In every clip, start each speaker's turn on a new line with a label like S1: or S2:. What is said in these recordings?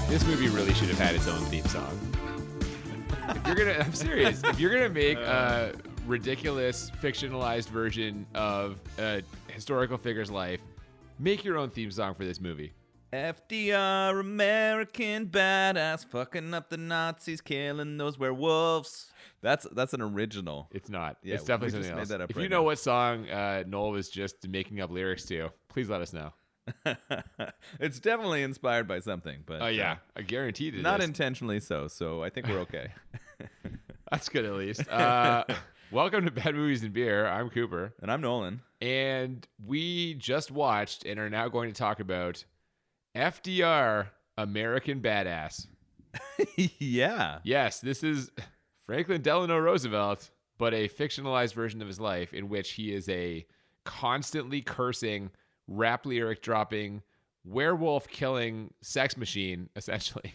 S1: This movie really should have had its own theme song. I'm serious. If you're gonna make a ridiculous fictionalized version of a historical figure's life, make your own theme song for this movie.
S2: FDR, American badass, fucking up the Nazis, killing those werewolves. That's an original.
S1: It's not.
S2: Yeah,
S1: It's definitely
S2: we just
S1: something else.
S2: made that up
S1: If
S2: right
S1: you know
S2: now.
S1: what song Noel was just making up lyrics to, please let us know.
S2: It's definitely inspired by something, but
S1: Oh yeah, I guaranteed it
S2: not
S1: is.
S2: intentionally so I think we're okay.
S1: That's good at least. Welcome to Bad Movies and Beer. I'm Cooper.
S2: And I'm Nolan.
S1: And we just watched and are now going to talk about FDR, American Badass.
S2: Yeah.
S1: Yes, this is Franklin Delano Roosevelt, but a fictionalized version of his life in which he is a constantly cursing, rap lyric dropping, werewolf killing sex machine, essentially.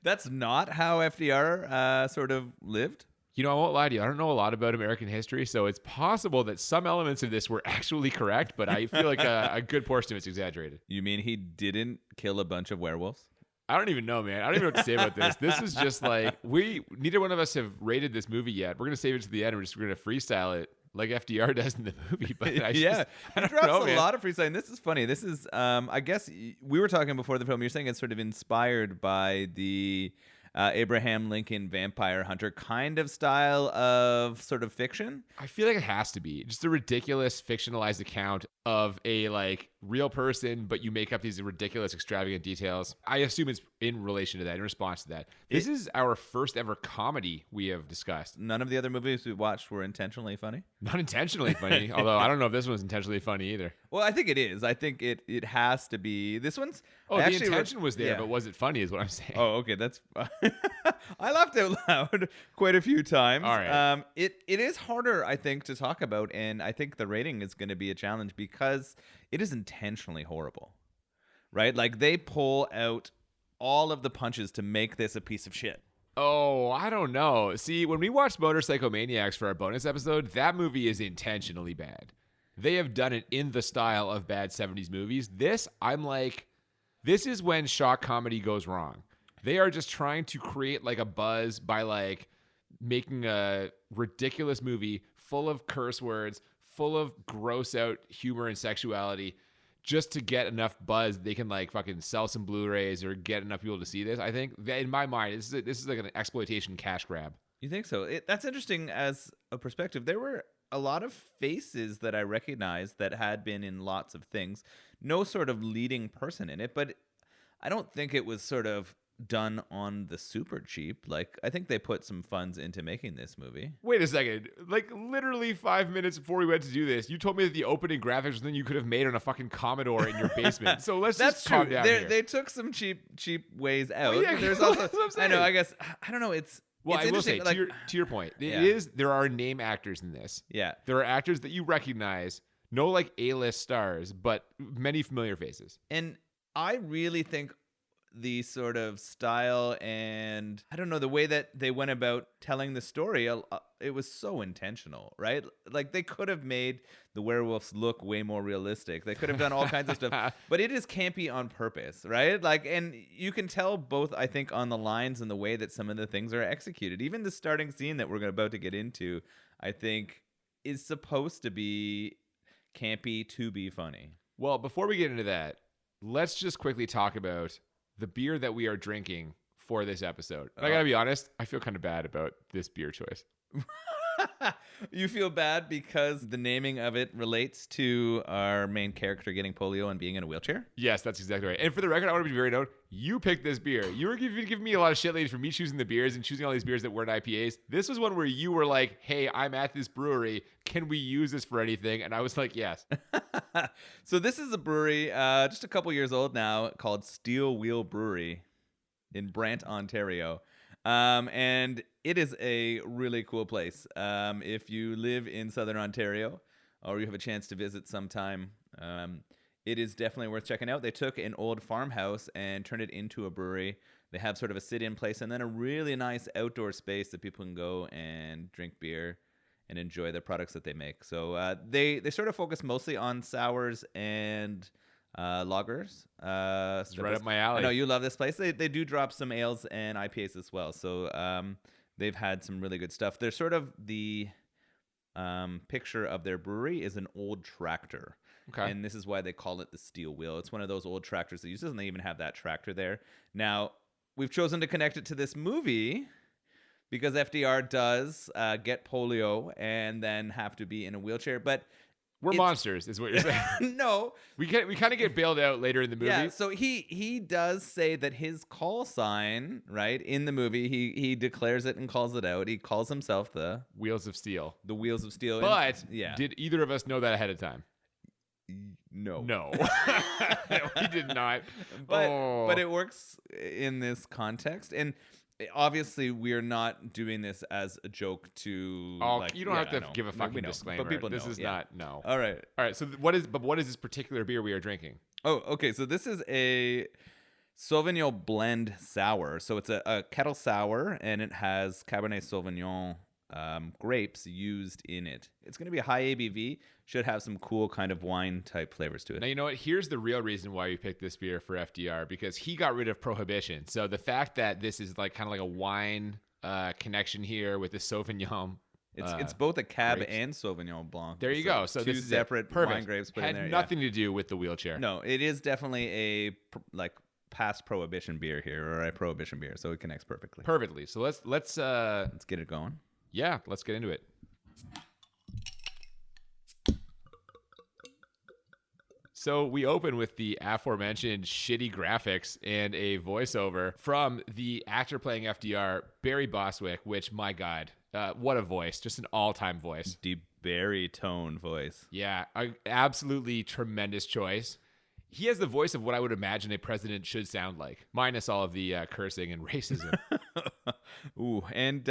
S2: That's not how FDR sort of lived.
S1: You know, I won't lie to you. I don't know a lot about American history, so it's possible that some elements of this were actually correct, but I feel like a good portion of it's exaggerated.
S2: You mean he didn't kill a bunch of werewolves?
S1: I don't even know, man. I don't even know what to say about this. This is just like, neither one of us have rated this movie yet. We're going to save it to the end. We're going to freestyle it like FDR does in the movie. But I
S2: he
S1: don't
S2: drops
S1: know,
S2: a
S1: man.
S2: lot of freestyle. And this is funny. This is, I guess we were talking before the film. You're saying it's sort of inspired by the Abraham Lincoln vampire hunter kind of style of sort of fiction.
S1: I feel like it has to be just a ridiculous fictionalized account of a like real person, but you make up these ridiculous extravagant details. I assume it's in relation to that, in response to that. This is our first ever comedy we have discussed.
S2: None of the other movies we watched were intentionally funny.
S1: Not intentionally funny, although I don't know if this one's intentionally funny either.
S2: Well, I think it is. I think it has to be. This one's.
S1: Oh, the intention was there,
S2: yeah.
S1: but was it funny is what I'm saying.
S2: Oh, okay. That's. I laughed out loud quite a few times.
S1: All right.
S2: It is harder, I think, to talk about, and I think the rating is going to be a challenge because it is intentionally horrible, right? Like they pull out all of the punches to make this a piece of shit.
S1: Oh, I don't know. See, when we watched Motorcycle Maniacs for our bonus episode, that movie is intentionally bad. They have done it in the style of bad 70s movies. This, I'm like, this is when shock comedy goes wrong. They are just trying to create like a buzz by like making a ridiculous movie full of curse words, full of gross out humor and sexuality, just to get enough buzz they can like fucking sell some Blu-rays or get enough people to see this. I think that in my mind, this is like an exploitation cash grab.
S2: You think so? That's interesting as a perspective. There were a lot of faces that I recognized that had been in lots of things. No sort of leading person in it, but I don't think it was sort of done on the super cheap. Like, I think they put some funds into making this movie.
S1: Wait a second. Like, literally 5 minutes before we went to do this, you told me that the opening graphics was something you could have made on a fucking Commodore in your basement. So let's
S2: That's
S1: just
S2: true.
S1: calm down here.
S2: They took some cheap ways out.
S1: Well, yeah,
S2: There's
S1: that's
S2: also,
S1: what I'm saying.
S2: I know, I guess, I don't know.
S1: Well,
S2: it's
S1: I will say,
S2: interesting,
S1: to your point,
S2: Yeah.
S1: there are name actors in this.
S2: Yeah.
S1: There are actors that you recognize, no like A-list stars, but many familiar faces.
S2: And I really think the sort of style and I don't know, the way that they went about telling the story, it was so intentional, right? Like they could have made the werewolves look way more realistic. They could have done all kinds of stuff, but it is campy on purpose, right? Like, and you can tell both, I think, on the lines and the way that some of the things are executed. Even the starting scene that we're about to get into, I think, is supposed to be campy to be funny.
S1: Well, before we get into that, let's just quickly talk about the beer that we are drinking for this episode. And I gotta be honest, I feel kind of bad about this beer choice.
S2: You feel bad because the naming of it relates to our main character getting polio and being in a wheelchair?
S1: Yes, that's exactly right. And for the record, I want to be very known. You picked this beer. You were giving me a lot of shit lately for me choosing the beers and choosing all these beers that weren't IPAs. This was one where you were like, hey, I'm at this brewery. Can we use this for anything? And I was like, yes.
S2: So this is a brewery just a couple years old now called Steel Wheel Brewery in Brant, Ontario. And it is a really cool place. If you live in Southern Ontario or you have a chance to visit sometime, it is definitely worth checking out. They took an old farmhouse and turned it into a brewery. They have sort of a sit-in place and then a really nice outdoor space that people can go and drink beer and enjoy the products that they make. So they sort of focus mostly on sours and Loggers.
S1: It's right up my alley.
S2: I know you love this place. They do drop some ales and IPAs as well. So they've had some really good stuff. They're sort of the picture of their brewery is an old tractor.
S1: Okay.
S2: And this is why they call it the Steel Wheel. It's one of those old tractors that uses, and they even have that tractor there. Now, we've chosen to connect it to this movie because FDR does get polio and then have to be in a wheelchair. But
S1: we're monsters, is what you're saying.
S2: No.
S1: We kind of get bailed out later in the movie.
S2: Yeah, so he does say that his call sign, right, in the movie, he declares it and calls it out. He calls himself the
S1: Wheels of Steel.
S2: The Wheels of Steel.
S1: But
S2: yeah.
S1: Did either of us know that ahead of time?
S2: No.
S1: We did not.
S2: But it works in this context. And obviously, we're not doing this as a joke to.
S1: Oh, you don't have to give a fucking disclaimer.
S2: But people know.
S1: This is not. No.
S2: All right.
S1: So what is this particular beer we are drinking?
S2: Oh, okay. So this is a Sauvignon blend sour. So it's a kettle sour, and it has Cabernet Sauvignon grapes used in it. It's going to be a high ABV. Should have some cool kind of wine type flavors to it.
S1: Now, you know what? Here's the real reason why we picked this beer for FDR, because he got rid of prohibition. So the fact that this is like kind of like a wine connection here with the Sauvignon.
S2: It's both a Cab
S1: grapes.
S2: and Sauvignon Blanc.
S1: There you go. So
S2: two
S1: this is
S2: separate wine grapes put in there.
S1: Had nothing to do with the wheelchair.
S2: No, it is definitely a past prohibition beer here, or a prohibition beer, so it connects perfectly.
S1: Perfectly. So let's
S2: get it going.
S1: Yeah, let's get into it. So we open with the aforementioned shitty graphics and a voiceover from the actor playing FDR, Barry Bostwick, which, my God, what a voice. Just an all-time voice.
S2: Deep baritone voice.
S1: Yeah, absolutely tremendous choice. He has the voice of what I would imagine a president should sound like, minus all of the cursing and racism.
S2: Ooh, and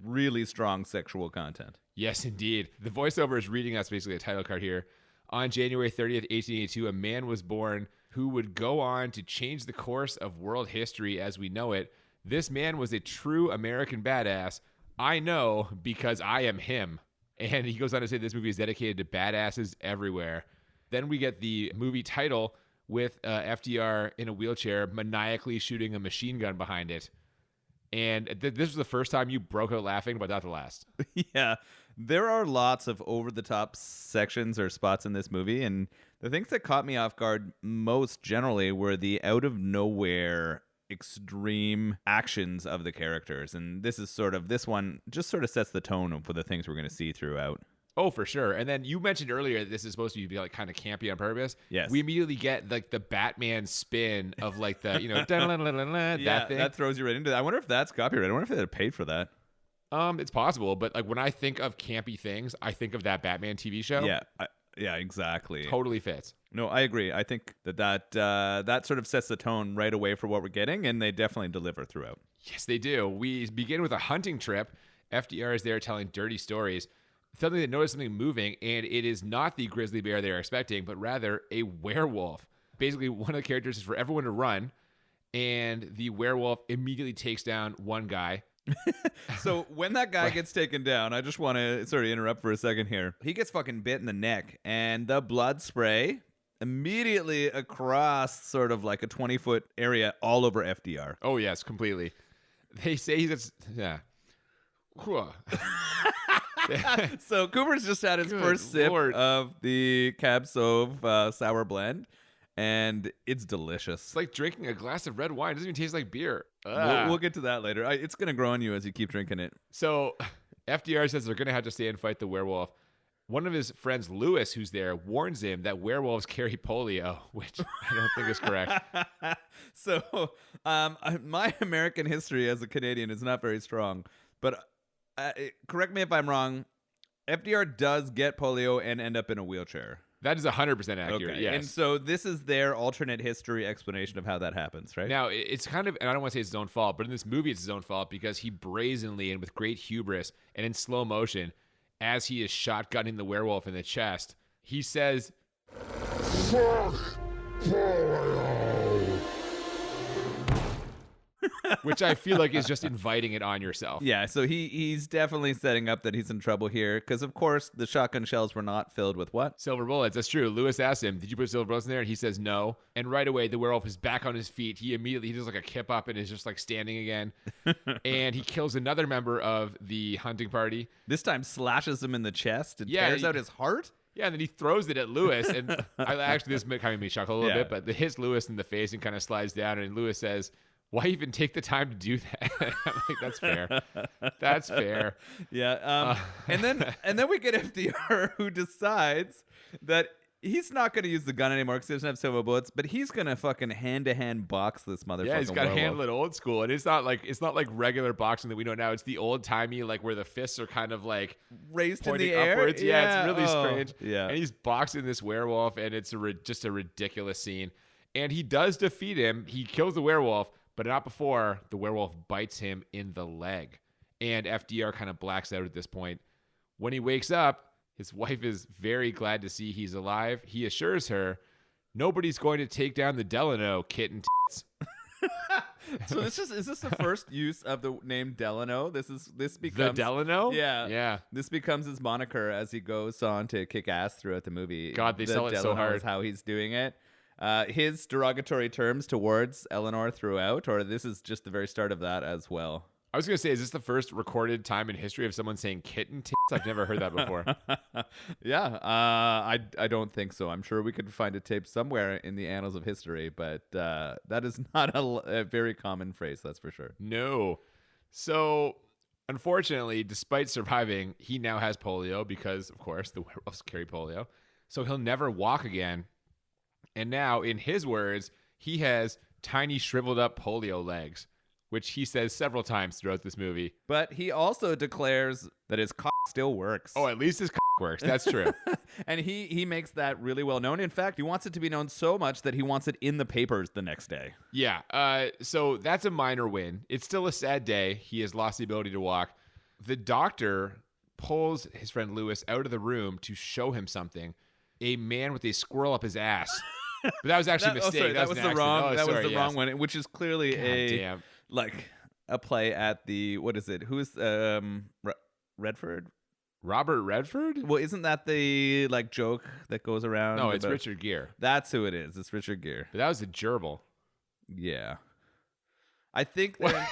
S2: really strong sexual content.
S1: Yes, indeed. The voiceover is reading us basically a title card here. On January 30th, 1882, a man was born who would go on to change the course of world history as we know it. This man was a true American badass. I know because I am him. And he goes on to say this movie is dedicated to badasses everywhere. Then we get the movie title with FDR in a wheelchair maniacally shooting a machine gun behind it. And this was the first time you broke out laughing, but not the last.
S2: Yeah. There are lots of over-the-top sections or spots in this movie, and the things that caught me off guard most generally were the out-of-nowhere extreme actions of the characters. And this one just sort of sets the tone for the things we're going to see throughout.
S1: Oh, for sure. And then you mentioned earlier that this is supposed to be like kind of campy on purpose.
S2: Yes.
S1: We immediately get like the Batman spin of like the, that thing.
S2: That throws you right into that. I wonder if that's copyright. I wonder if they had paid for that.
S1: It's possible, but like when I think of campy things, I think of that Batman TV show.
S2: Yeah, exactly.
S1: Totally fits.
S2: No, I agree. I think that sort of sets the tone right away for what we're getting, and they definitely deliver throughout.
S1: Yes, they do. We begin with a hunting trip. FDR is there telling dirty stories. Suddenly they notice something moving, and it is not the grizzly bear they are expecting, but rather a werewolf. Basically, one of the characters is for everyone to run, and the werewolf immediately takes down one guy.
S2: So when that guy gets taken down, I just want to sort of interrupt for a second here. He gets fucking bit in the neck, and the blood spray immediately across sort of like a 20-foot area all over FDR.
S1: Oh, yes, completely. They say he's... Yeah.
S2: So Cooper's just had his first sip of the Cab Sauv sour blend, and it's delicious.
S1: It's like drinking a glass of red wine. It doesn't even taste like beer.
S2: We'll get to that later. It's going to grow on you as you keep drinking it.
S1: So FDR says they're going to have to stay and fight the werewolf. One of his friends, Lewis, who's there, warns him that werewolves carry polio, which I don't think is correct.
S2: So my American history as a Canadian is not very strong, but correct me if I'm wrong, FDR does get polio and end up in a wheelchair.
S1: That is 100% accurate,
S2: okay.
S1: Yes.
S2: And so this is their alternate history explanation of how that happens, right?
S1: Now, it's kind of, and I don't want to say it's his own fault, but in this movie it's his own fault because he brazenly and with great hubris and in slow motion, as he is shotgunning the werewolf in the chest, he says,
S3: "Fuck polio."
S1: which I feel like is just inviting it on yourself.
S2: Yeah, so he's definitely setting up that he's in trouble here because, of course, the shotgun shells were not filled with what?
S1: Silver bullets. That's true. Lewis asks him, "Did you put silver bullets in there?" And he says no. And right away, the werewolf is back on his feet. He does like a kip up and is just like standing again. And he kills another member of the hunting party.
S2: This time slashes him in the chest and tears out his heart.
S1: Yeah, and then he throws it at Lewis. And this kind of made me chuckle a little bit, but it hits Lewis in the face and kind of slides down. And Lewis says, "Why even take the time to do that?" I'm like, that's fair. That's fair.
S2: Yeah. And then we get FDR, who decides that he's not going to use the gun anymore because he doesn't have silver bullets, but he's going to fucking hand-to-hand box this motherfucker.
S1: Yeah, he's got to handle it old school. And it's not like regular boxing that we know now. It's the old-timey, like where the fists are kind of like
S2: raised in the
S1: upwards.
S2: air.
S1: Yeah, it's really strange.
S2: Yeah.
S1: And he's boxing this werewolf, and it's just a ridiculous scene. And he does defeat him. He kills the werewolf, but not before the werewolf bites him in the leg. And FDR kind of blacks out at this point. When he wakes up, his wife is very glad to see he's alive. He assures her, "Nobody's going to take down the Delano, kitten tits."
S2: So is this the first use of the name Delano? This becomes
S1: The Delano?
S2: Yeah. This becomes his moniker as he goes on to kick ass throughout the movie.
S1: God, they sell it so hard.
S2: Is how he's doing it. His derogatory terms towards Eleanor throughout, or this is just the very start of that as well?
S1: I was going to say, is this the first recorded time in history of someone saying kitten tits? I've never heard that before.
S2: Yeah, I don't think so. I'm sure we could find a tape somewhere in the annals of history, but that is not a very common phrase, that's for sure.
S1: No. So, unfortunately, despite surviving, he now has polio because, of course, the werewolves carry polio. So he'll never walk again. And now, in his words, he has tiny shriveled up polio legs, which he says several times throughout this movie.
S2: But he also declares that his cock still works.
S1: Oh, at least his cock works. That's true.
S2: And he makes that really well known. In fact, he wants it to be known so much that he wants it in the papers the next day.
S1: Yeah. So that's a minor win. It's still a sad day. He has lost the ability to walk. The doctor pulls his friend Lewis out of the room to show him something. A man with a squirrel up his ass. But that was actually a mistake.
S2: That was the wrong. That was the wrong one, which is clearly
S1: damn.
S2: Like a play at the, what is it? Who's Redford?
S1: Robert Redford?
S2: Well, isn't that the like joke that goes around?
S1: No, it's Richard Gere.
S2: That's who it is. It's Richard Gere.
S1: But that was a gerbil.
S2: Yeah. I think they're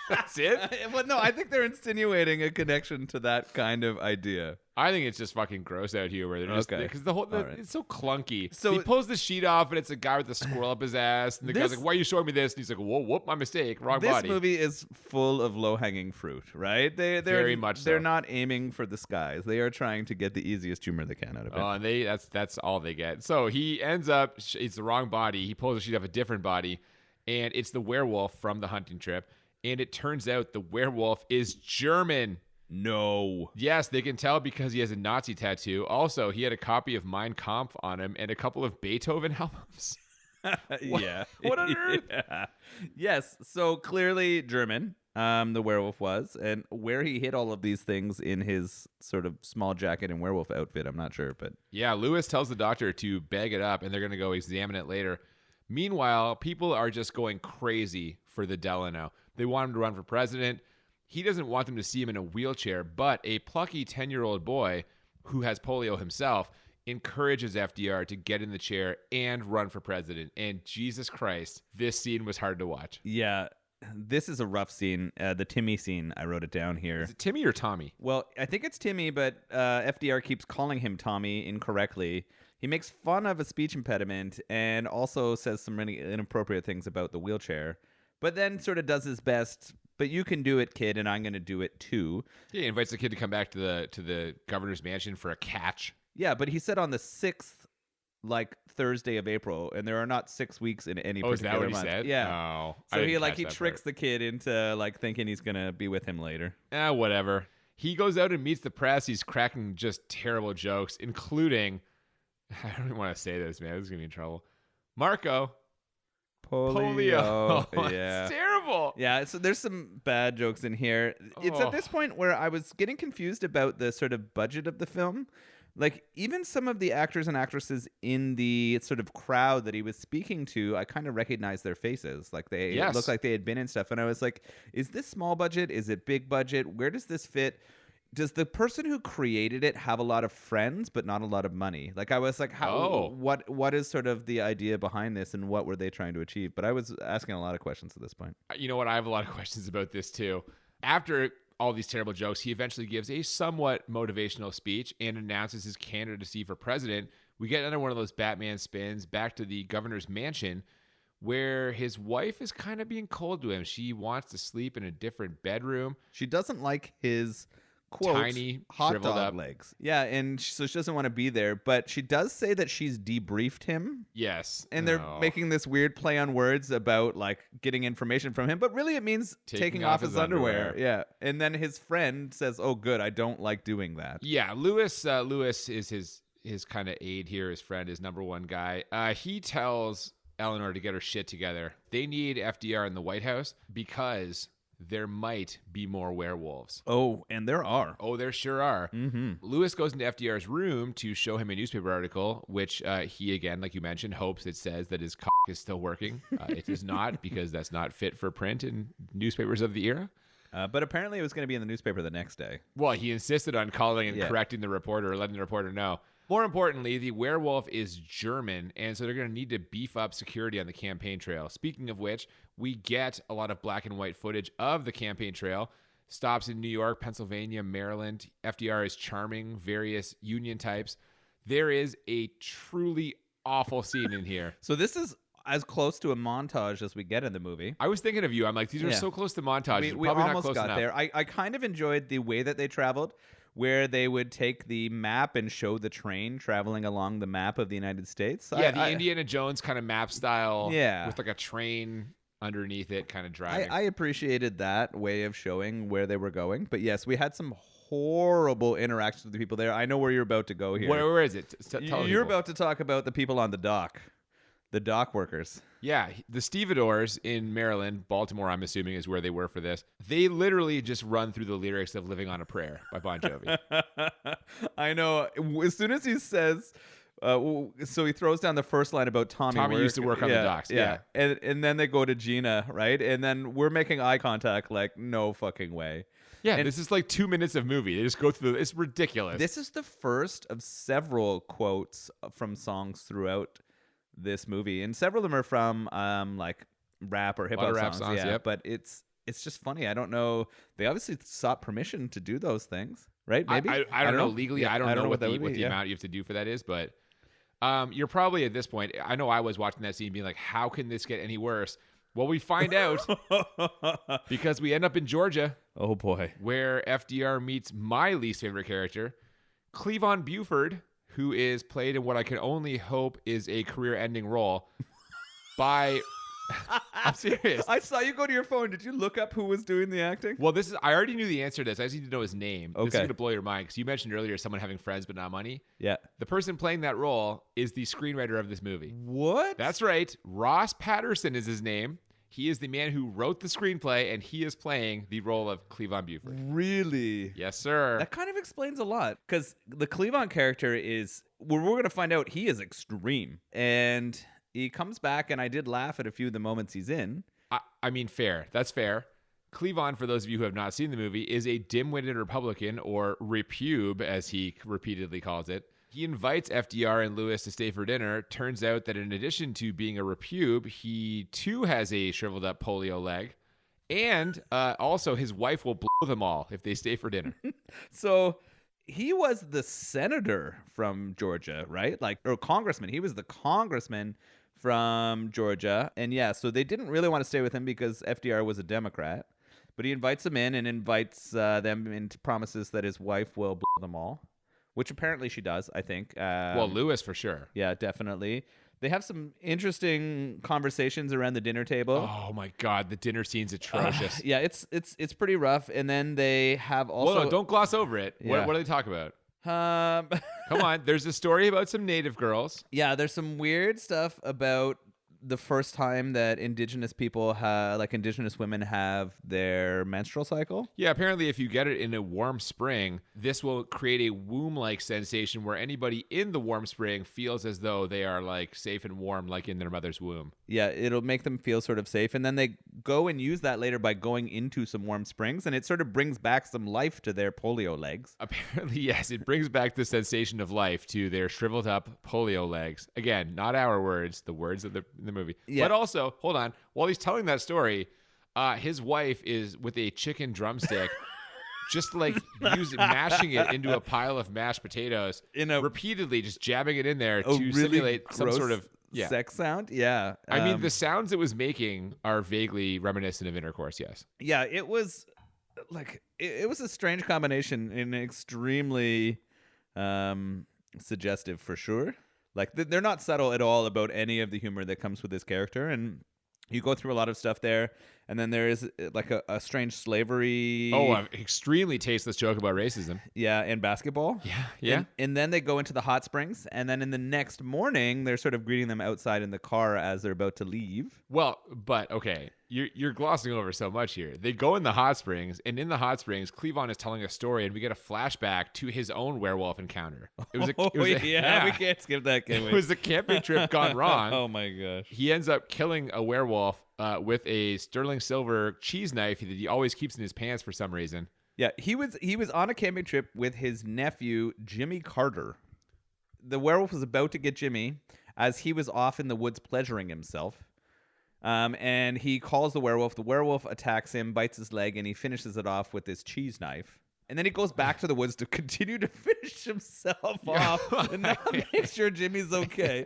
S1: that's it.
S2: Well, no, I think they're insinuating a connection to that kind of idea.
S1: I think it's just fucking gross out here where they're just because right. It's so clunky. So he pulls the sheet off and it's a guy with a squirrel up his ass, and the guy's like, "Why are you showing me this?" And he's like, "Whoa, whoop, my mistake, wrong body."
S2: This movie is full of low-hanging fruit, right? They're
S1: very much.
S2: They're not aiming for the skies. They are trying to get the easiest humor they can out of it.
S1: Oh, and that's all they get. So he ends up, it's the wrong body. He pulls the sheet off a different body. And it's the werewolf from the hunting trip. And it turns out the werewolf is German.
S2: No.
S1: Yes, they can tell because he has a Nazi tattoo. Also, he had a copy of Mein Kampf on him and a couple of Beethoven albums.
S2: Yeah.
S1: What on earth?
S2: Yeah. Yes. So clearly German, the werewolf was. And where he hid all of these things in his sort of small jacket and werewolf outfit, I'm not sure. But
S1: yeah, Lewis tells the doctor to bag it up and they're going to go examine it later. Meanwhile, people are just going crazy for the Delano. They want him to run for president. He doesn't want them to see him in a wheelchair, but a plucky 10-year-old boy who has polio himself encourages FDR to get in the chair and run for president. And Jesus Christ, this scene was hard to watch.
S2: Yeah, this is a rough scene. The Timmy scene, I wrote it down here.
S1: Is it Timmy or Tommy?
S2: Well, I think it's Timmy, but FDR keeps calling him Tommy incorrectly. He makes fun of a speech impediment and also says some really inappropriate things about the wheelchair, but then sort of does his best. But you can do it, kid, and I'm going to do it too.
S1: Yeah, he invites the kid to come back to the governor's mansion for a catch.
S2: Yeah, but he said on the 6th, like Thursday of April, and there are not 6 weeks in any particular month.
S1: Is that what he said?
S2: Yeah.
S1: Oh,
S2: so he tricks the kid into like thinking he's going to be with him later.
S1: Whatever. He goes out and meets the press. He's cracking just terrible jokes, including, I don't even want to say this, man. This is going to be in trouble. Marco. Polio.
S2: Yeah.
S1: It's terrible.
S2: Yeah, so there's some bad jokes in here. It's at this point where I was getting confused about the sort of budget of the film. Like, even some of the actors and actresses in the sort of crowd that he was speaking to, I kind of recognized their faces. Like, they
S1: Yes.
S2: looked like they had been in stuff. And I was like, is this small budget? Is it big budget? Where does this fit? Does the person who created it have a lot of friends but not a lot of money? Like, I was like, what is sort of the idea behind this, and what were they trying to achieve? But I was asking a lot of questions at this point.
S1: You know what? I have a lot of questions about this too. After all these terrible jokes, he eventually gives a somewhat motivational speech and announces his candidacy for president. We get another one of those Batman spins back to the governor's mansion, where his wife is kind of being cold to him. She wants to sleep in a different bedroom.
S2: She doesn't like his, quote,
S1: tiny,
S2: hot
S1: shriveled
S2: dog
S1: up
S2: legs. Yeah, and so she doesn't want to be there, but she does say that she's debriefed him.
S1: Yes.
S2: And they're
S1: Oh.
S2: making this weird play on words about, like, getting information from him, but really it means taking off his underwear. Yeah. And then his friend says, "Oh, good, I don't like doing that."
S1: Yeah, Lewis is his kind of aide here, his friend, his number one guy. He tells Eleanor to get her shit together. They need FDR in the White House because there might be more werewolves.
S2: Oh, and there are.
S1: Oh, there sure are.
S2: Mm-hmm.
S1: Lewis goes into FDR's room to show him a newspaper article, which he, again, like you mentioned, hopes it says that his cock is still working. It does not, because that's not fit for print in newspapers of the era.
S2: But apparently it was going to be in the newspaper the next day.
S1: Well, he insisted on calling and correcting the reporter, or letting the reporter know. More importantly, the werewolf is German, and so they're going to need to beef up security on the campaign trail. Speaking of which, we get a lot of black and white footage of the campaign trail. Stops in New York, Pennsylvania, Maryland. FDR is charming various union types. There is a truly awful scene in here.
S2: So this is as close to a montage as we get in the movie.
S1: I was thinking of you. I'm like, these are so close to montages.
S2: We
S1: Probably
S2: almost
S1: not close
S2: got
S1: enough.
S2: there. I kind of enjoyed the way that they traveled, where they would take the map and show the train traveling along the map of the United States.
S1: Yeah, the Indiana Jones kind of map style.
S2: Yeah.
S1: With like a train underneath it kind of driving.
S2: I appreciated that way of showing where they were going. But yes, we had some horrible interactions with the people there. I know where you're about to go here.
S1: Where is it? Tell
S2: You're
S1: people.
S2: about to talk about the people on the dock. The dock workers.
S1: Yeah, the stevedores in Maryland, Baltimore, I'm assuming, is where they were for this. They literally just run through the lyrics of Living on a Prayer by Bon Jovi.
S2: I know. As soon as he says, so he throws down the first line about Tommy
S1: used to work on the docks. Yeah.
S2: And then they go to Gina, right? And then we're making eye contact like, no fucking way.
S1: Yeah,
S2: And
S1: this is like 2 minutes of movie. They just go through it's ridiculous.
S2: This is the first of several quotes from songs throughout this movie, and several of them are from like rap or hip hop songs. Yeah,
S1: yep.
S2: But it's just funny. I don't know. They obviously sought permission to do those things, right? Maybe
S1: I don't know legally.
S2: Yeah,
S1: I don't know what
S2: that
S1: the
S2: would be,
S1: amount you have to do for that is, but you're probably at this point. I know I was watching that scene being like, how can this get any worse? Well, we find out because we end up in Georgia.
S2: Oh boy,
S1: where FDR meets my least favorite character, Cleavon Buford, who is played in what I can only hope is a career-ending role by... I'm serious.
S2: I saw you go to your phone. Did you look up who was doing the acting?
S1: Well, I already knew the answer to this. I just need to know his name. This is
S2: Okay.
S1: going to blow your mind because you mentioned earlier someone having friends but not money.
S2: Yeah.
S1: The person playing that role is the screenwriter of this movie.
S2: What?
S1: That's right. Ross Patterson is his name. He is the man who wrote the screenplay, and he is playing the role of Cleavon Buford.
S2: Really?
S1: Yes, sir.
S2: That kind of explains a lot, because the Cleavon character is, we're going to find out he is extreme, and he comes back, and I did laugh at a few of the moments he's in.
S1: I mean, fair. That's fair. Cleavon, for those of you who have not seen the movie, is a dim-witted Republican, or repube, as he repeatedly calls it. He invites FDR and Lewis to stay for dinner. Turns out that in addition to being a repube, he too has a shriveled up polio leg. And also his wife will blow them all if they stay for dinner.
S2: So he was the senator from Georgia, right? Or congressman. He was the congressman from Georgia. And yeah, so they didn't really want to stay with him because FDR was a Democrat. But he invites them in and invites them and promises that his wife will blow them all. Which apparently she does, I think.
S1: Well, Lewis for sure.
S2: Yeah, definitely. They have some interesting conversations around the dinner table.
S1: Oh my God, the dinner scene's atrocious.
S2: Yeah, it's pretty rough. And then they have also.
S1: Well, no, don't gloss over it.
S2: Yeah.
S1: What do they talk about?
S2: Come
S1: on, there's a story about some native girls.
S2: Yeah, there's some weird stuff about the first time that indigenous people like indigenous women have their menstrual cycle.
S1: Yeah, apparently if you get it in a warm spring, this will create a womb-like sensation where anybody in the warm spring feels as though they are like safe and warm, like in their mother's womb.
S2: Yeah, it'll make them feel sort of safe. And then they go and use that later by going into some warm springs, and it sort of brings back some life to their polio legs.
S1: Apparently, yes, it brings back the sensation of life to their shriveled up polio legs. Again, not our words, the words of the movie.
S2: Yeah.
S1: But also, hold on, while he's telling that story, his wife is with a chicken drumstick, just like mashing it into a pile of mashed potatoes, repeatedly just jabbing it in there to
S2: really
S1: simulate some sort of
S2: sex sound. Yeah.
S1: I mean, the sounds it was making are vaguely reminiscent of intercourse, yes.
S2: Yeah, it was like, it was a strange combination and extremely suggestive for sure. Like, they're not subtle at all about any of the humor that comes with this character. And you go through a lot of stuff there. And then there is like a strange slavery.
S1: Oh, an extremely tasteless joke about racism.
S2: Yeah, and basketball.
S1: Yeah.
S2: And then they go into the hot springs. And then in the next morning, they're sort of greeting them outside in the car as they're about to leave.
S1: Well, but okay, you're glossing over so much here. They go in the hot springs, and in the hot springs, Cleavon is telling a story, and we get a flashback to his own werewolf encounter.
S2: We can't skip that.
S1: It was a camping trip gone wrong.
S2: Oh my gosh.
S1: He ends up killing a werewolf with a sterling silver cheese knife that he always keeps in his pants for some reason.
S2: Yeah, he was on a camping trip with his nephew, Jimmy Carter. The werewolf was about to get Jimmy as he was off in the woods pleasuring himself. And he calls the werewolf. The werewolf attacks him, bites his leg, and he finishes it off with his cheese knife. And then he goes back to the woods to continue to finish himself off and not make sure Jimmy's okay.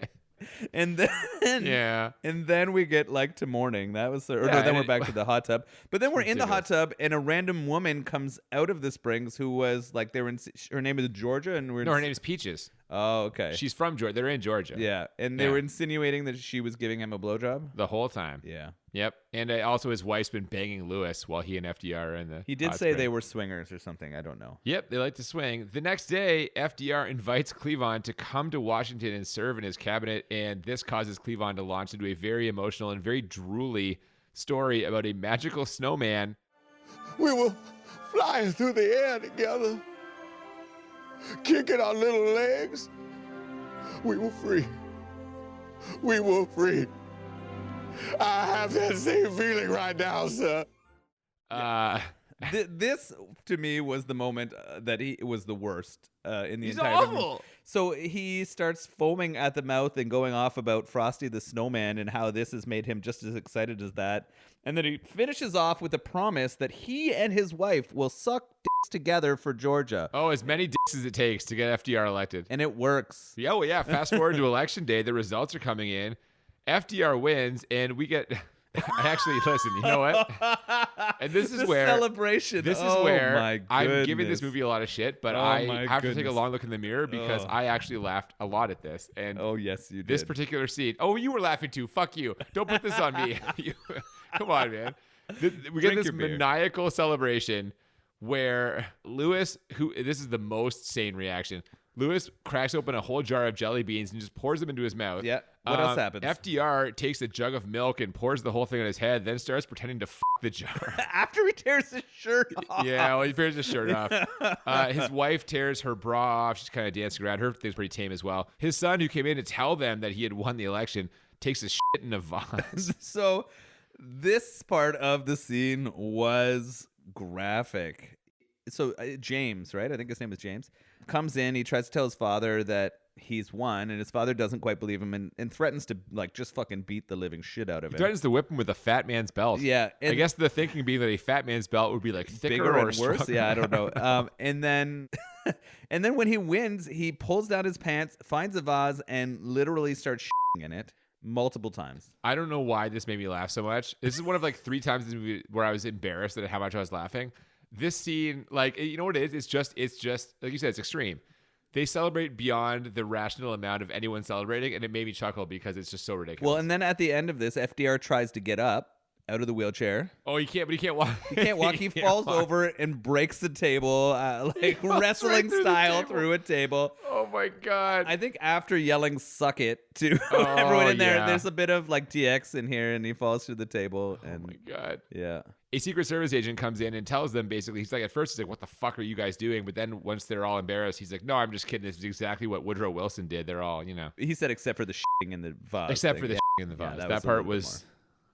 S2: And then we get like to morning. That was then we're back to the hot tub. But then we're in the hot tub, and a random woman comes out of the springs who was like her name is Georgia, and
S1: her name is Peaches.
S2: Oh, okay.
S1: She's from Georgia. They're in Georgia.
S2: Yeah, and they were insinuating that she was giving him a blowjob
S1: the whole time.
S2: Yeah.
S1: Yep. And also his wife's been banging Lewis while he and FDR are in the
S2: He did say they were swingers or something. I don't know.
S1: Yep, they like to swing. The next day, FDR invites Cleavon to come to Washington and serve in his cabinet, and this causes Cleavon to launch into a very emotional and very drooly story about a magical snowman.
S3: We were flying through the air together, kicking our little legs. We were free. We were free. I have that same feeling right now, sir.
S2: This, to me, was the moment that he was the worst in the
S1: He's
S2: entire
S1: awful.
S2: So he starts foaming at the mouth and going off about Frosty the Snowman and how this has made him just as excited as that. And then he finishes off with a promise that he and his wife will suck dicks together for Georgia.
S1: Oh, as many dicks as it takes to get FDR elected.
S2: And it works.
S1: Yeah, well, yeah. Fast forward to election day, the results are coming in. FDR wins, and we get... Actually, listen, you know what? And this is where
S2: celebration.
S1: This is where I'm giving this movie a lot of shit, but I have to take a long look in the mirror because I actually laughed a lot at this. And
S2: yes, you did.
S1: This particular scene. Oh, you were laughing too. Fuck you. Don't put this on me. Come on, man. We get this maniacal celebration where Lewis, this is the most sane reaction. Lewis cracks open a whole jar of jelly beans and just pours them into his mouth.
S2: Yeah. What else happens?
S1: FDR takes a jug of milk and pours the whole thing on his head, then starts pretending to the jar.
S2: After he tears his shirt off.
S1: Yeah, well, he tears his shirt off. His wife tears her bra off. She's kind of dancing around. Her thing's pretty tame as well. His son, who came in to tell them that he had won the election, takes his shit in a vase.
S2: So this part of the scene was graphic. So James, right? I think his name is James. Comes in, he tries to tell his father that he's won, and his father doesn't quite believe him and threatens to like just fucking beat the living shit out of him.
S1: He threatens to whip him with a fat man's belt.
S2: Yeah.
S1: I guess the thinking being that a fat man's belt would be like thicker
S2: bigger
S1: or
S2: and worse.
S1: stronger.
S2: Yeah, I don't know. And then when he wins, he pulls down his pants, finds a vase, and literally starts shitting in it multiple times.
S1: I don't know why this made me laugh so much. This is one of like 3 times in this movie where I was embarrassed at how much I was laughing. This scene, like, you know what it is? It's just like you said, it's extreme. They celebrate beyond the rational amount of anyone celebrating, and it made me chuckle because it's just so ridiculous.
S2: Well, and then at the end of this, FDR tries to get up, out of the wheelchair.
S1: Oh, he can't. But he can't walk.
S2: He can't walk. He falls
S1: walk.
S2: over and breaks the table, like
S1: falls
S2: wrestling
S1: right through the
S2: style
S1: table.
S2: through a table.
S1: Oh my god.
S2: I think after yelling "suck it" to
S1: Oh,
S2: everyone in there,
S1: yeah.
S2: there's a bit of like DX in here, and he falls through the table.
S1: Oh
S2: And
S1: my god.
S2: yeah,
S1: A Secret Service agent comes in and tells them basically, he's like, at first he's like, what the fuck are you guys doing? But then once they're all embarrassed, he's like, no, I'm just kidding. This is exactly what Woodrow Wilson did. They're all,
S2: he said except for the shitting in the vase.
S1: except for
S2: thing.
S1: the in the
S2: Yeah,
S1: vase.
S2: that
S1: That
S2: was a
S1: part
S2: little bit
S1: was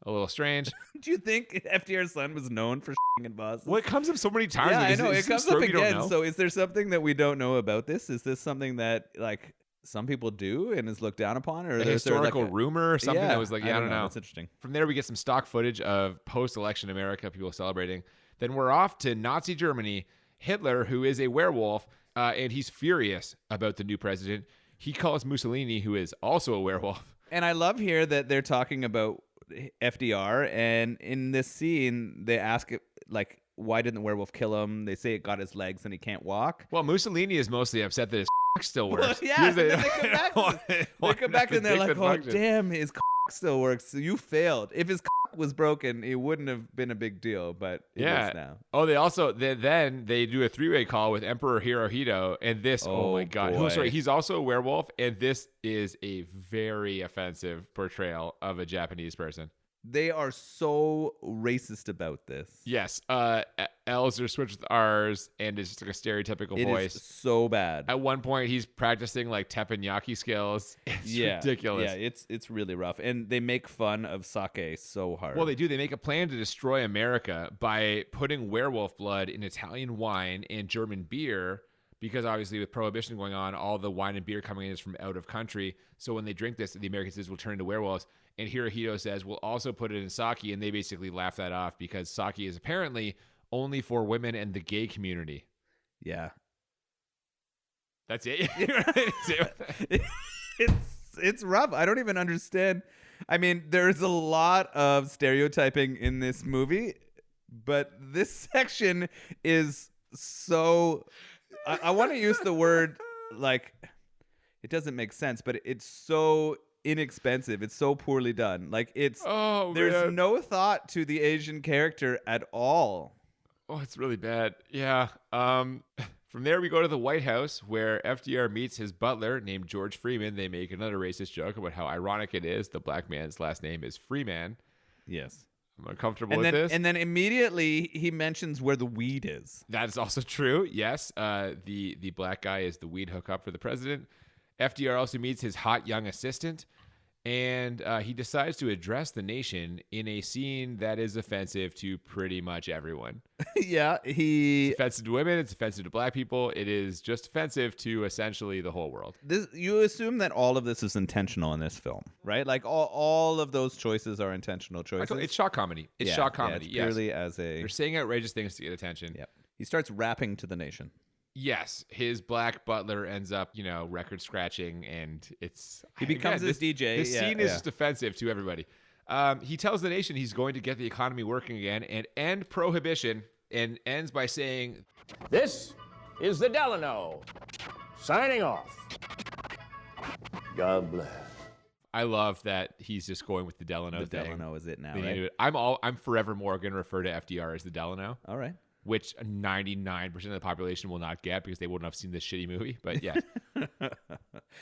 S1: a little strange.
S2: Do you think FDR's son was known for shitting in vases?
S1: Well, it comes up so many times.
S2: Yeah,
S1: like,
S2: I
S1: is
S2: know.
S1: this
S2: It comes
S1: a story
S2: up
S1: we don't
S2: again.
S1: know?
S2: So is there something that we don't know about this? Is this something that like some people do and is looked down upon, or
S1: a
S2: is there
S1: historical
S2: like
S1: rumor or something that was like, I don't know.
S2: That's interesting.
S1: From there, we get some stock footage of post-election America, people celebrating. Then we're off to Nazi Germany. Hitler, who is a werewolf, and he's furious about the new president. He calls Mussolini, who is also a werewolf.
S2: And I love here that they're talking about FDR, and in this scene, they ask it like, why didn't the werewolf kill him? They say it got his legs and he can't walk.
S1: Well, Mussolini is mostly upset that his still
S2: Well,
S1: works.
S2: yeah,
S1: Because
S2: and then they come back. They come back and they're like, "Oh, damn, his still works. So you failed. If his was broken, it wouldn't have been a big deal, but it is now."
S1: Oh, they also then they do a three-way call with Emperor Hirohito, and this. Oh, my god!
S2: boy.
S1: Sorry, he's also a werewolf, and this is a very offensive portrayal of a Japanese person.
S2: They are so racist about this.
S1: Yes, L's are switched with R's, and it's just like a stereotypical
S2: It
S1: voice.
S2: is so bad.
S1: At one point, he's practicing like teppanyaki skills. It's ridiculous.
S2: Yeah, it's really rough, and they make fun of sake so hard.
S1: Well, they do. They make a plan to destroy America by putting werewolf blood in Italian wine and German beer, because obviously with prohibition going on, all the wine and beer coming in is from out of country. So when they drink this, the Americans will turn into werewolves. And Hirohito says, we'll also put it in sake, and they basically laugh that off because sake is apparently only for women and the gay community.
S2: Yeah.
S1: That's it.
S2: It's rough. I don't even understand. I mean, there's a lot of stereotyping in this movie, but this section is so... I want to use the word, like, it doesn't make sense, but it's so inexpensive. It's so poorly done. Like, it's... there's
S1: man.
S2: no thought to the Asian character at all.
S1: Oh, it's really bad. Yeah. From there, we go to the White House where FDR meets his butler named George Freeman. They make another racist joke about how ironic it is the black man's last name is Freeman.
S2: Yes.
S1: I'm uncomfortable with this.
S2: And then immediately he mentions where the weed is.
S1: That is also true. Yes. The black guy is the weed hookup for the president. FDR also meets his hot young assistant, and he decides to address the nation in a scene that is offensive to pretty much everyone.
S2: Yeah,
S1: It's offensive to women. It's offensive to black people. It is just offensive to essentially the whole world.
S2: You assume that all of this is intentional in this film, right? Like all of those choices are intentional choices.
S1: It's shock comedy. It's shock comedy.
S2: It's purely
S1: yes.
S2: as a...
S1: They're saying outrageous things to get attention.
S2: Yep. He starts rapping to the nation.
S1: Yes, his black butler ends up, record scratching, and
S2: He becomes his DJ.
S1: This scene is just offensive to everybody. He tells the nation he's going to get the economy working again and end prohibition, and ends by saying,
S4: This is the Delano, signing off. God bless.
S1: I love that he's just going with the Delano
S2: The
S1: thing.
S2: Delano is it now,
S1: They need
S2: right?
S1: to- I'm forevermore going to refer to FDR as the Delano.
S2: All right.
S1: Which 99% of the population will not get because they wouldn't have seen this shitty movie. But yeah,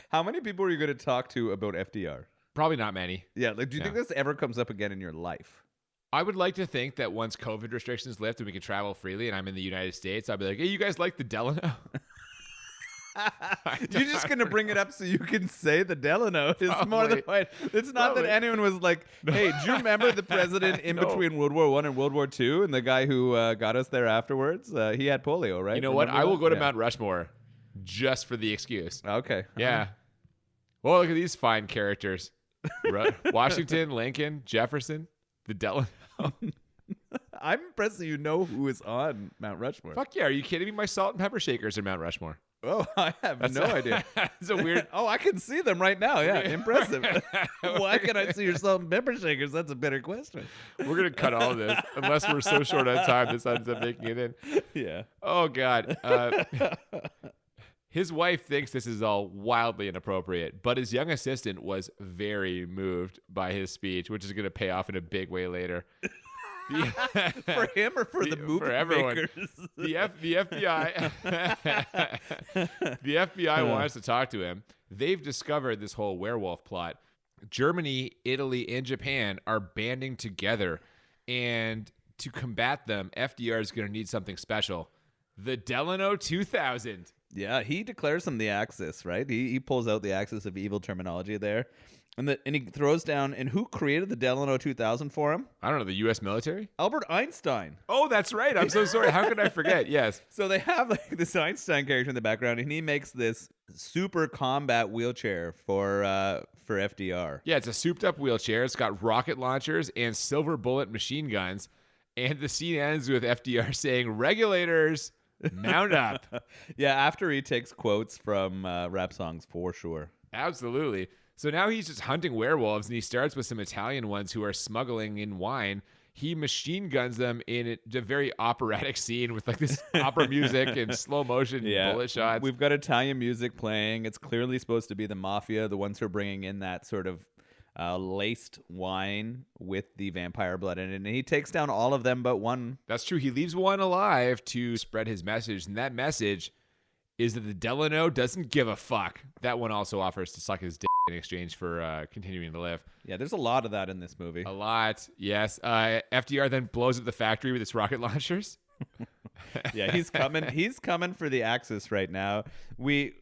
S2: How many people are you going to talk to about FDR?
S1: probably not many.
S2: Yeah, like, do you
S1: Yeah.
S2: think this ever comes up again in your life?
S1: I would like to think that once COVID restrictions lift and we can travel freely and I'm in the United States, I'll be like, hey, you guys like the Delano?
S2: You're just going to bring it up so you can say the Delano is more the
S1: Probably.
S2: point. It's not that
S1: Probably.
S2: anyone was like, hey, do you remember the president in
S1: No.
S2: between World War I and World War II and the guy who got us there afterwards? He had polio, right?
S1: You know what?
S2: Remember
S1: I will
S2: that?
S1: go to
S2: Yeah.
S1: Mount Rushmore just for the excuse.
S2: Okay.
S1: Yeah. Well, look at these fine characters. Washington, Lincoln, Jefferson, the Delano.
S2: I'm impressed that you know who is on Mount Rushmore.
S1: Fuck yeah. Are you kidding me? My salt and pepper shakers are Mount Rushmore.
S2: Oh, I have no idea.
S1: It's a weird.
S2: Oh, I can see them right now. Yeah, impressive. Why can I see your salt and pepper shakers? That's a better question.
S1: We're going to cut all of this unless we're so short on time this ends up making it in.
S2: Yeah.
S1: Oh, God. His wife thinks this is all wildly inappropriate, but his young assistant was very moved by his speech, which is going to pay off in a big way later.
S2: For him or for the movie
S1: for everyone.
S2: makers?
S1: The FBI the FBI wants to talk to him. They've discovered this whole werewolf plot. Germany, Italy, and Japan are banding together, and to combat them, FDR is going to need something special. The Delano 2000.
S2: Yeah, he declares them the Axis, right? He pulls out the Axis of evil terminology there. And he throws down, and who created the Delano 2000 for him?
S1: I don't know, the U.S. military?
S2: Albert Einstein.
S1: Oh, that's right. I'm so sorry. How could I forget? Yes.
S2: So they have like this Einstein character in the background, and he makes this super combat wheelchair for FDR.
S1: Yeah, it's a souped-up wheelchair. It's got rocket launchers and silver bullet machine guns. And the scene ends with FDR saying, "Regulators, mount up."
S2: Yeah, after he takes quotes from rap songs for sure.
S1: Absolutely. So now he's just hunting werewolves, and he starts with some Italian ones who are smuggling in wine. He machine guns them in a very operatic scene with like this opera music and slow motion bullet shots.
S2: We've got Italian music playing. It's clearly supposed to be the mafia, the ones who are bringing in that sort of laced wine with the vampire blood in it. And he takes down all of them but one.
S1: That's true. He leaves one alive to spread his message, and that message is that the Delano doesn't give a fuck. That one also offers to suck his dick in exchange for continuing to live.
S2: Yeah, there's a lot of that in this movie.
S1: A lot, yes. FDR then blows up the factory with its rocket launchers.
S2: Yeah, he's coming. He's coming for the Axis right now. We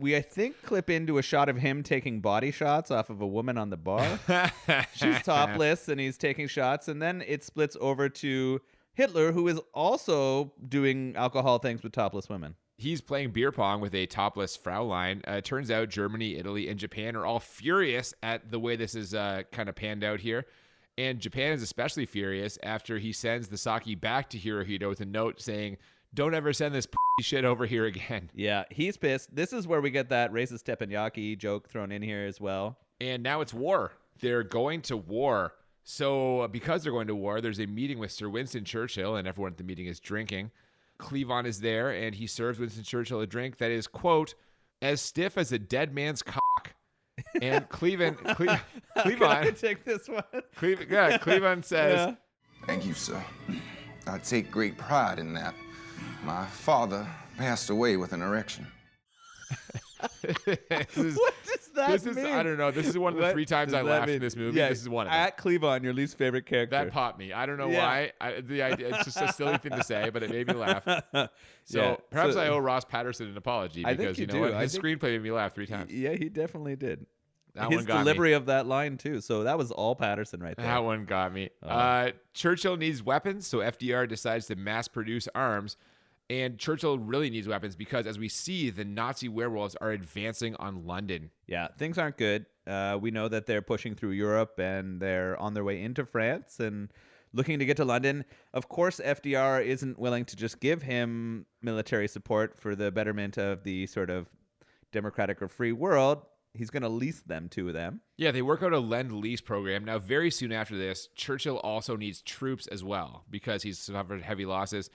S2: I think clip into a shot of him taking body shots off of a woman on the bar. She's topless and he's taking shots, and then it splits over to Hitler, who is also doing alcohol things with topless women.
S1: He's playing beer pong with a topless Fraulein. Turns out Germany, Italy, and Japan are all furious at the way this is kind of panned out here. And Japan is especially furious after he sends the sake back to Hirohito with a note saying, "Don't ever send this shit over here again."
S2: Yeah, he's pissed. This is where we get that racist teppanyaki joke thrown in here as well.
S1: And now it's war. They're going to war. So because they're going to war, there's a meeting with Sir Winston Churchill, and everyone at the meeting is drinking. Cleavon is there, and he serves Winston Churchill a drink that is, quote, "as stiff as a dead man's cock." And Cleavon,
S2: I take this one.
S1: Cleavon says,
S3: Thank you, sir. I take great pride in that. My father passed away with an erection.
S2: What does that mean?
S1: I don't know. This is one of the 3 times I laughed in this movie.
S2: Yeah,
S1: this is one of them.
S2: At Cleavon, your least favorite character.
S1: That popped me. I don't know why. The idea, it's just a silly thing to say, but it made me laugh. So perhaps I owe Ross Patterson an apology because you know what? His screenplay made me laugh 3 times.
S2: Yeah, he definitely did.
S1: His
S2: delivery of that line too. So that was all Patterson right there.
S1: That one got me. Churchill needs weapons, so FDR decides to mass produce arms. And Churchill really needs weapons because, as we see, the Nazi werewolves are advancing on London.
S2: Yeah, things aren't good. We know that they're pushing through Europe and they're on their way into France and looking to get to London. Of course, FDR isn't willing to just give him military support for the betterment of the sort of democratic or free world. He's going to lease them to them.
S1: Yeah, they work out a lend-lease program. Now, very soon after this, Churchill also needs troops as well because he's suffered heavy losses.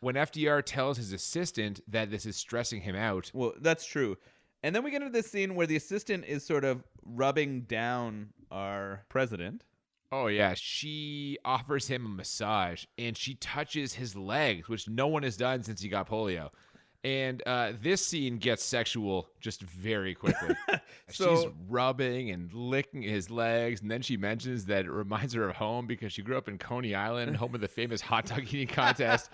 S1: When FDR tells his assistant that this is stressing him out.
S2: Well, that's true. And then we get into this scene where the assistant is sort of rubbing down our president.
S1: Oh, yeah. She offers him a massage, and she touches his legs, which no one has done since he got polio. And this scene gets sexual just very quickly. She's rubbing and licking his legs, and then she mentions that it reminds her of home because she grew up in Coney Island, home of the famous hot dog eating contest.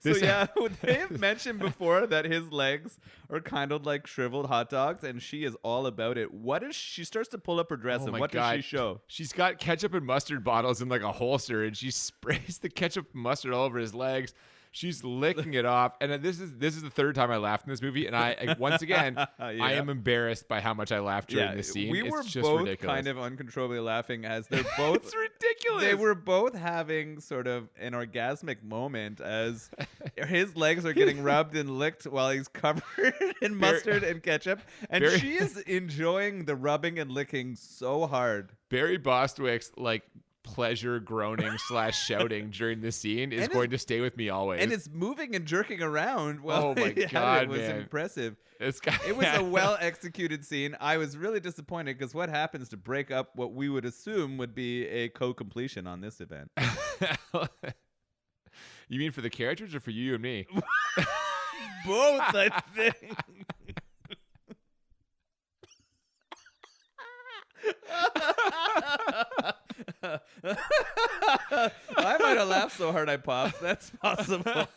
S2: They have mentioned before that his legs are kind of like shriveled hot dogs, and she is all about it. She starts to pull up her dress, and what does she show?
S1: She's got ketchup and mustard bottles in like a holster, and she sprays the ketchup and mustard all over his legs. She's licking it off, and this is the 3rd time I laughed in this movie, and I once again I am embarrassed by how much I laughed during this scene.
S2: We were both kind of uncontrollably laughing as they're both.
S1: It's ridiculous.
S2: They were both having sort of an orgasmic moment as his legs are getting rubbed and licked while he's covered in mustard and ketchup, and she is enjoying the rubbing and licking so hard.
S1: Barry Bostwick's like pleasure groaning / shouting during this scene is going to stay with me always.
S2: And it's moving and jerking around.
S1: Oh my God,
S2: it was
S1: man.
S2: impressive.
S1: It
S2: was a well-executed scene. I was really disappointed because what happens to break up what we would assume would be a co-completion on this event?
S1: You mean for the characters or for you and me?
S2: Both, I think. I might have laughed so hard I popped. That's possible.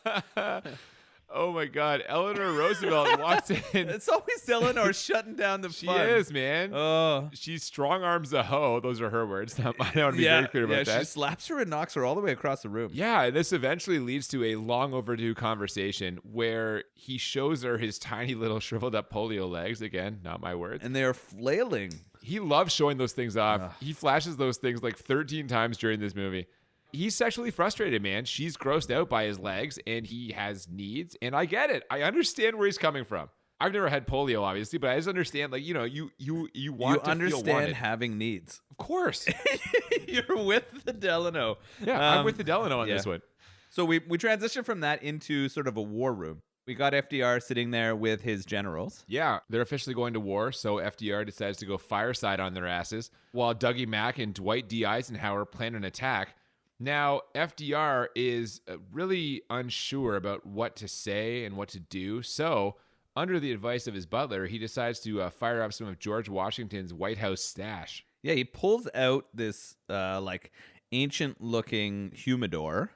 S1: Oh my God. Eleanor Roosevelt walks in.
S2: It's always Eleanor shutting down the
S1: She
S2: fun.
S1: is, man.
S2: Oh.
S1: She strong arms a hoe. Those are her words. I want to be very clear about that.
S2: She slaps her and knocks her all the way across the room.
S1: Yeah, this eventually leads to a long overdue conversation where he shows her his tiny little shriveled up polio legs. Again, not my words.
S2: And they are flailing.
S1: He loves showing those things off. He flashes those things like 13 times during this movie. He's sexually frustrated, man. She's grossed out by his legs, and he has needs, and I get it. I understand where he's coming from. I've never had polio, obviously, but I just understand, like, you know, you want
S2: you
S1: to feel wanted.
S2: understand having needs.
S1: Of course.
S2: You're with the Delano.
S1: Yeah, I'm with the Delano on this one.
S2: So we transition from that into sort of a war room. We got FDR sitting there with his generals.
S1: Yeah, they're officially going to war, so FDR decides to go fireside on their asses, while Dougie Mack and Dwight D. Eisenhower plan an attack. Now, FDR is really unsure about what to say and what to do, so under the advice of his butler, he decides to fire up some of George Washington's White House stash.
S2: Yeah, he pulls out this like ancient-looking humidor,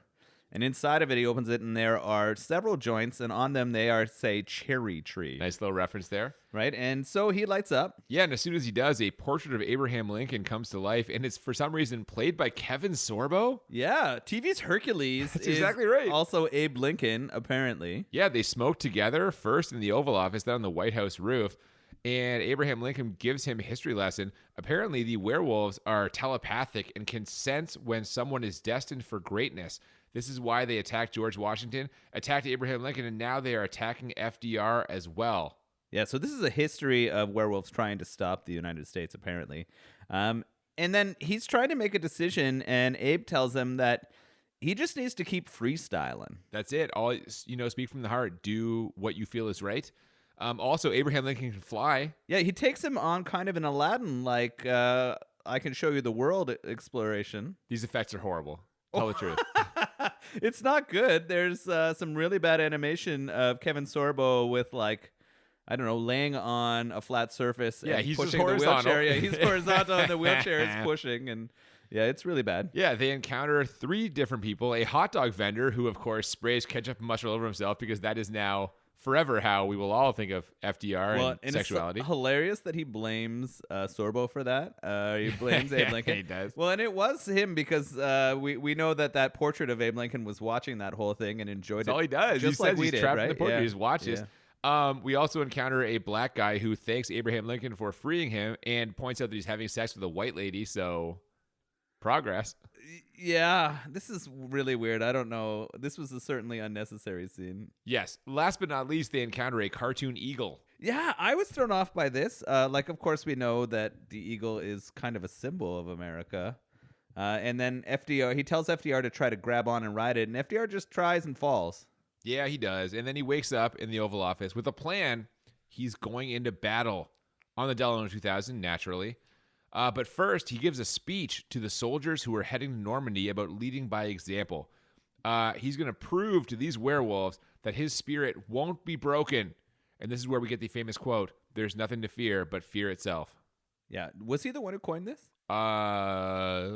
S2: and inside of it, he opens it, and there are several joints, and on them they are, say, cherry tree.
S1: Nice little reference there.
S2: Right? And so he lights up.
S1: Yeah, and as soon as he does, a portrait of Abraham Lincoln comes to life, and it's for some reason played by Kevin Sorbo.
S2: Yeah, TV's Hercules
S1: That's
S2: is
S1: exactly right.
S2: Also Abe Lincoln, apparently.
S1: Yeah, they smoke together, first in the Oval Office, then on the White House roof. And Abraham Lincoln gives him a history lesson. Apparently, the werewolves are telepathic and can sense when someone is destined for greatness. This is why they attacked George Washington, attacked Abraham Lincoln, and now they are attacking FDR as well.
S2: Yeah, so this is a history of werewolves trying to stop the United States, apparently. And then he's trying to make a decision, and Abe tells him that he just needs to keep freestyling.
S1: That's it. All, speak from the heart. Do what you feel is right. Also, Abraham Lincoln can fly.
S2: Yeah, he takes him on kind of an Aladdin, like, I can show you the world exploration.
S1: These effects are horrible. Tell the truth.
S2: It's not good. There's some really bad animation of Kevin Sorbo with, like, I don't know, laying on a flat surface and
S1: he's
S2: pushing
S1: just
S2: the
S1: horizontal.
S2: wheelchair. Yeah, he's horizontal and the wheelchair is pushing. And yeah, it's really bad.
S1: Yeah, they encounter 3 different people. A hot dog vendor who, of course, sprays ketchup and mustard all over himself because that is now forever how we will all think of FDR and sexuality.
S2: It's hilarious that he blames Sorbo for that. He blames Abe Lincoln.
S1: He does.
S2: Well, and it was him because we know that portrait of Abe Lincoln was watching that whole thing and enjoyed
S1: That's
S2: it.
S1: all he does.
S2: Just
S1: he
S2: like
S1: says
S2: we
S1: he's
S2: did,
S1: trapped
S2: right?
S1: in the portrait.
S2: Yeah.
S1: He just watches.
S2: Yeah.
S1: We also encounter a black guy who thanks Abraham Lincoln for freeing him and points out that he's having sex with a white lady. So, progress.
S2: Yeah, this is really weird. I don't know. This was a certainly unnecessary scene.
S1: Yes. Last but not least, they encounter a cartoon eagle.
S2: Yeah, I was thrown off by this. Of course, we know that the eagle is kind of a symbol of America. And then he tells FDR to try to grab on and ride it, and FDR just tries and falls.
S1: Yeah, he does. And then he wakes up in the Oval Office with a plan. He's going into battle on the Delano 2000, naturally. But first, he gives a speech to the soldiers who are heading to Normandy about leading by example. He's going to prove to these werewolves that his spirit won't be broken. And this is where we get the famous quote, "There's nothing to fear but fear itself."
S2: Yeah, was he the one who coined this?
S1: I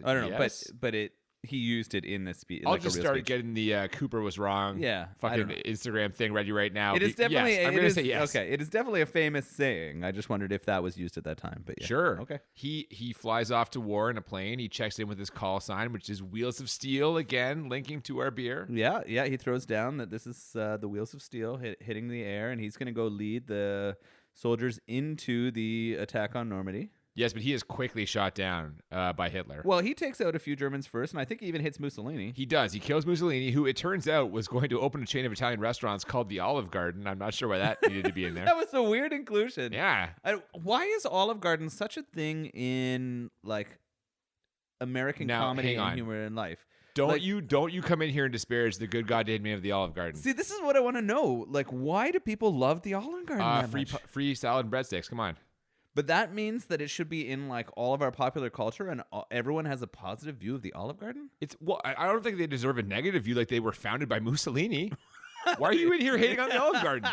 S2: don't know, but he used it in this speech.
S1: I'll just start getting the Cooper was wrong.
S2: Yeah,
S1: fucking Instagram thing ready right now.
S2: It is definitely.
S1: Yes, I'm going to say yes.
S2: Okay, it is definitely a famous saying. I just wondered if that was used at that time. But yeah.
S1: Sure.
S2: Okay.
S1: He flies off to war in a plane. He checks in with his call sign, which is Wheels of Steel, again linking to our beer.
S2: Yeah. He throws down that this is the Wheels of Steel hitting the air, and he's going to go lead the soldiers into the attack on Normandy.
S1: Yes, but he is quickly shot down by Hitler.
S2: Well, he takes out a few Germans first, and I think he even hits Mussolini.
S1: He does. He kills Mussolini, who it turns out was going to open a chain of Italian restaurants called the Olive Garden. I'm not sure why that needed to be in there.
S2: That was a weird inclusion.
S1: Yeah.
S2: Why is Olive Garden such a thing in, like, American
S1: Now,
S2: comedy
S1: hang
S2: and
S1: on.
S2: humor in life.
S1: Don't
S2: Like-
S1: you come in here and disparage the good goddamn man of the Olive Garden.
S2: See, this is what I want to know. Like, why do people love the Olive Garden that
S1: free
S2: much?
S1: free salad and breadsticks. Come on.
S2: But that means that it should be in like all of our popular culture, and everyone has a positive view of the Olive Garden.
S1: It's well, I don't think they deserve a negative view like they were founded by Mussolini. Why are you in here hating on the Olive Garden?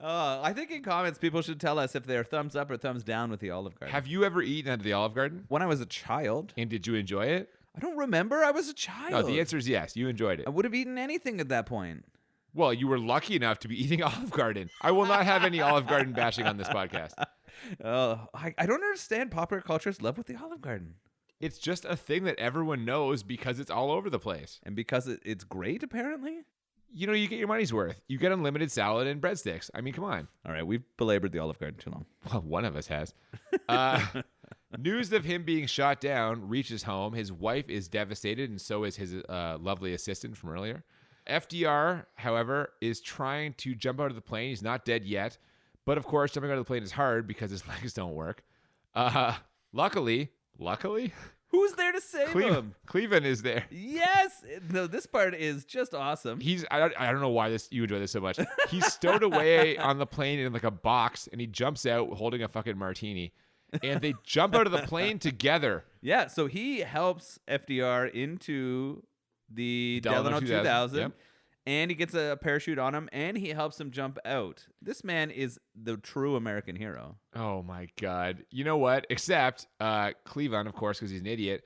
S2: I think in comments people should tell us if they're thumbs up or thumbs down with the Olive Garden.
S1: Have you ever eaten at the Olive Garden?
S2: When I was a child,
S1: And did you enjoy it?
S2: I don't remember. I was a child.
S1: No, the answer is yes. You enjoyed it.
S2: I would have eaten anything at that point.
S1: Well, you were lucky enough to be eating Olive Garden. I will not have any Olive Garden bashing on this podcast.
S2: I don't understand popular culture's love with the Olive Garden.
S1: It's just a thing that everyone knows because it's all over the place.
S2: And because it's great, apparently.
S1: You know, you get your money's worth. You get unlimited salad and breadsticks. I mean, come on.
S2: All right, we've belabored the Olive Garden too long.
S1: Well, one of us has. News of him being shot down reaches home. His wife is devastated, and so is his lovely assistant from earlier. FDR, however, is trying to jump out of the plane. He's not dead yet. But, of course, jumping out of the plane is hard because his legs don't work. Luckily,
S2: Who's there to save him?
S1: Cleveland is there.
S2: Yes. No, this part is just awesome.
S1: I don't know why you enjoy this so much. He's stowed away on the plane in like a box, and he jumps out holding a fucking martini. And they jump out of the plane together.
S2: Yeah, so he helps FDR into the Delano 2000.
S1: Yep.
S2: And he gets a parachute on him, and he helps him jump out. This man is the true American hero.
S1: Oh, my God. You know what? Except Cleveland, of course, because he's an idiot.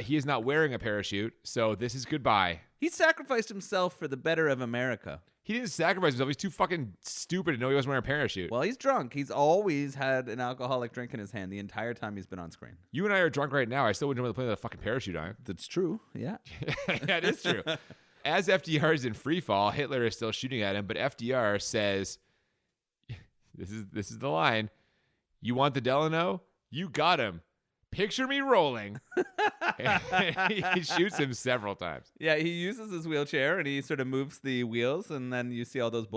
S1: He is not wearing a parachute, so this is goodbye.
S2: He sacrificed himself for the better of America.
S1: He didn't sacrifice himself. He's too fucking stupid to know he wasn't wearing a parachute.
S2: Well, he's drunk. He's always had an alcoholic drink in his hand the entire time he's been on screen.
S1: You and I are drunk right now. I still wouldn't jump on the plane with a fucking parachute on.
S2: That's true. Yeah.
S1: Yeah, it is true. As FDR is in free fall, Hitler is still shooting at him, but FDR says, this is the line, "You want the Delano? You got him. Picture me rolling." And he shoots him several times.
S2: Yeah, he uses his wheelchair, and he sort of moves the wheels, and then you see all those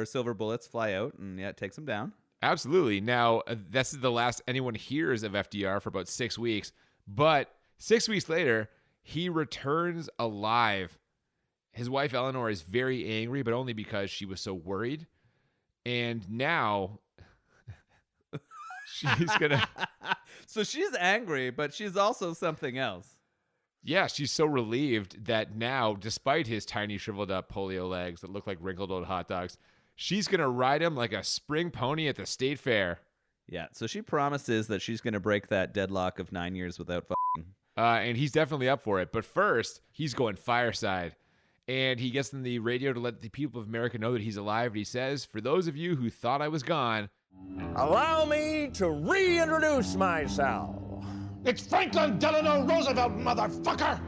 S2: silver bullets fly out, and yeah, it takes him down.
S1: Absolutely. Now, this is the last anyone hears of FDR for about 6 weeks, but 6 weeks later, he returns alive. His wife, Eleanor, is very angry, but only because she was so worried. And now she's going to...
S2: So she's angry, but she's also something else.
S1: Yeah, she's so relieved that now, despite his tiny, shriveled up polio legs that look like wrinkled old hot dogs, she's going to ride him like a spring pony at the state fair.
S2: Yeah, so she promises that she's going to break that deadlock of 9 years without f***ing.
S1: And he's definitely up for it. But first, he's going fireside. And he gets on the radio to let the people of America know that he's alive. And he says, "For those of you who thought I was gone..."
S4: Allow me to reintroduce myself.
S3: It's Franklin Delano Roosevelt, motherfucker!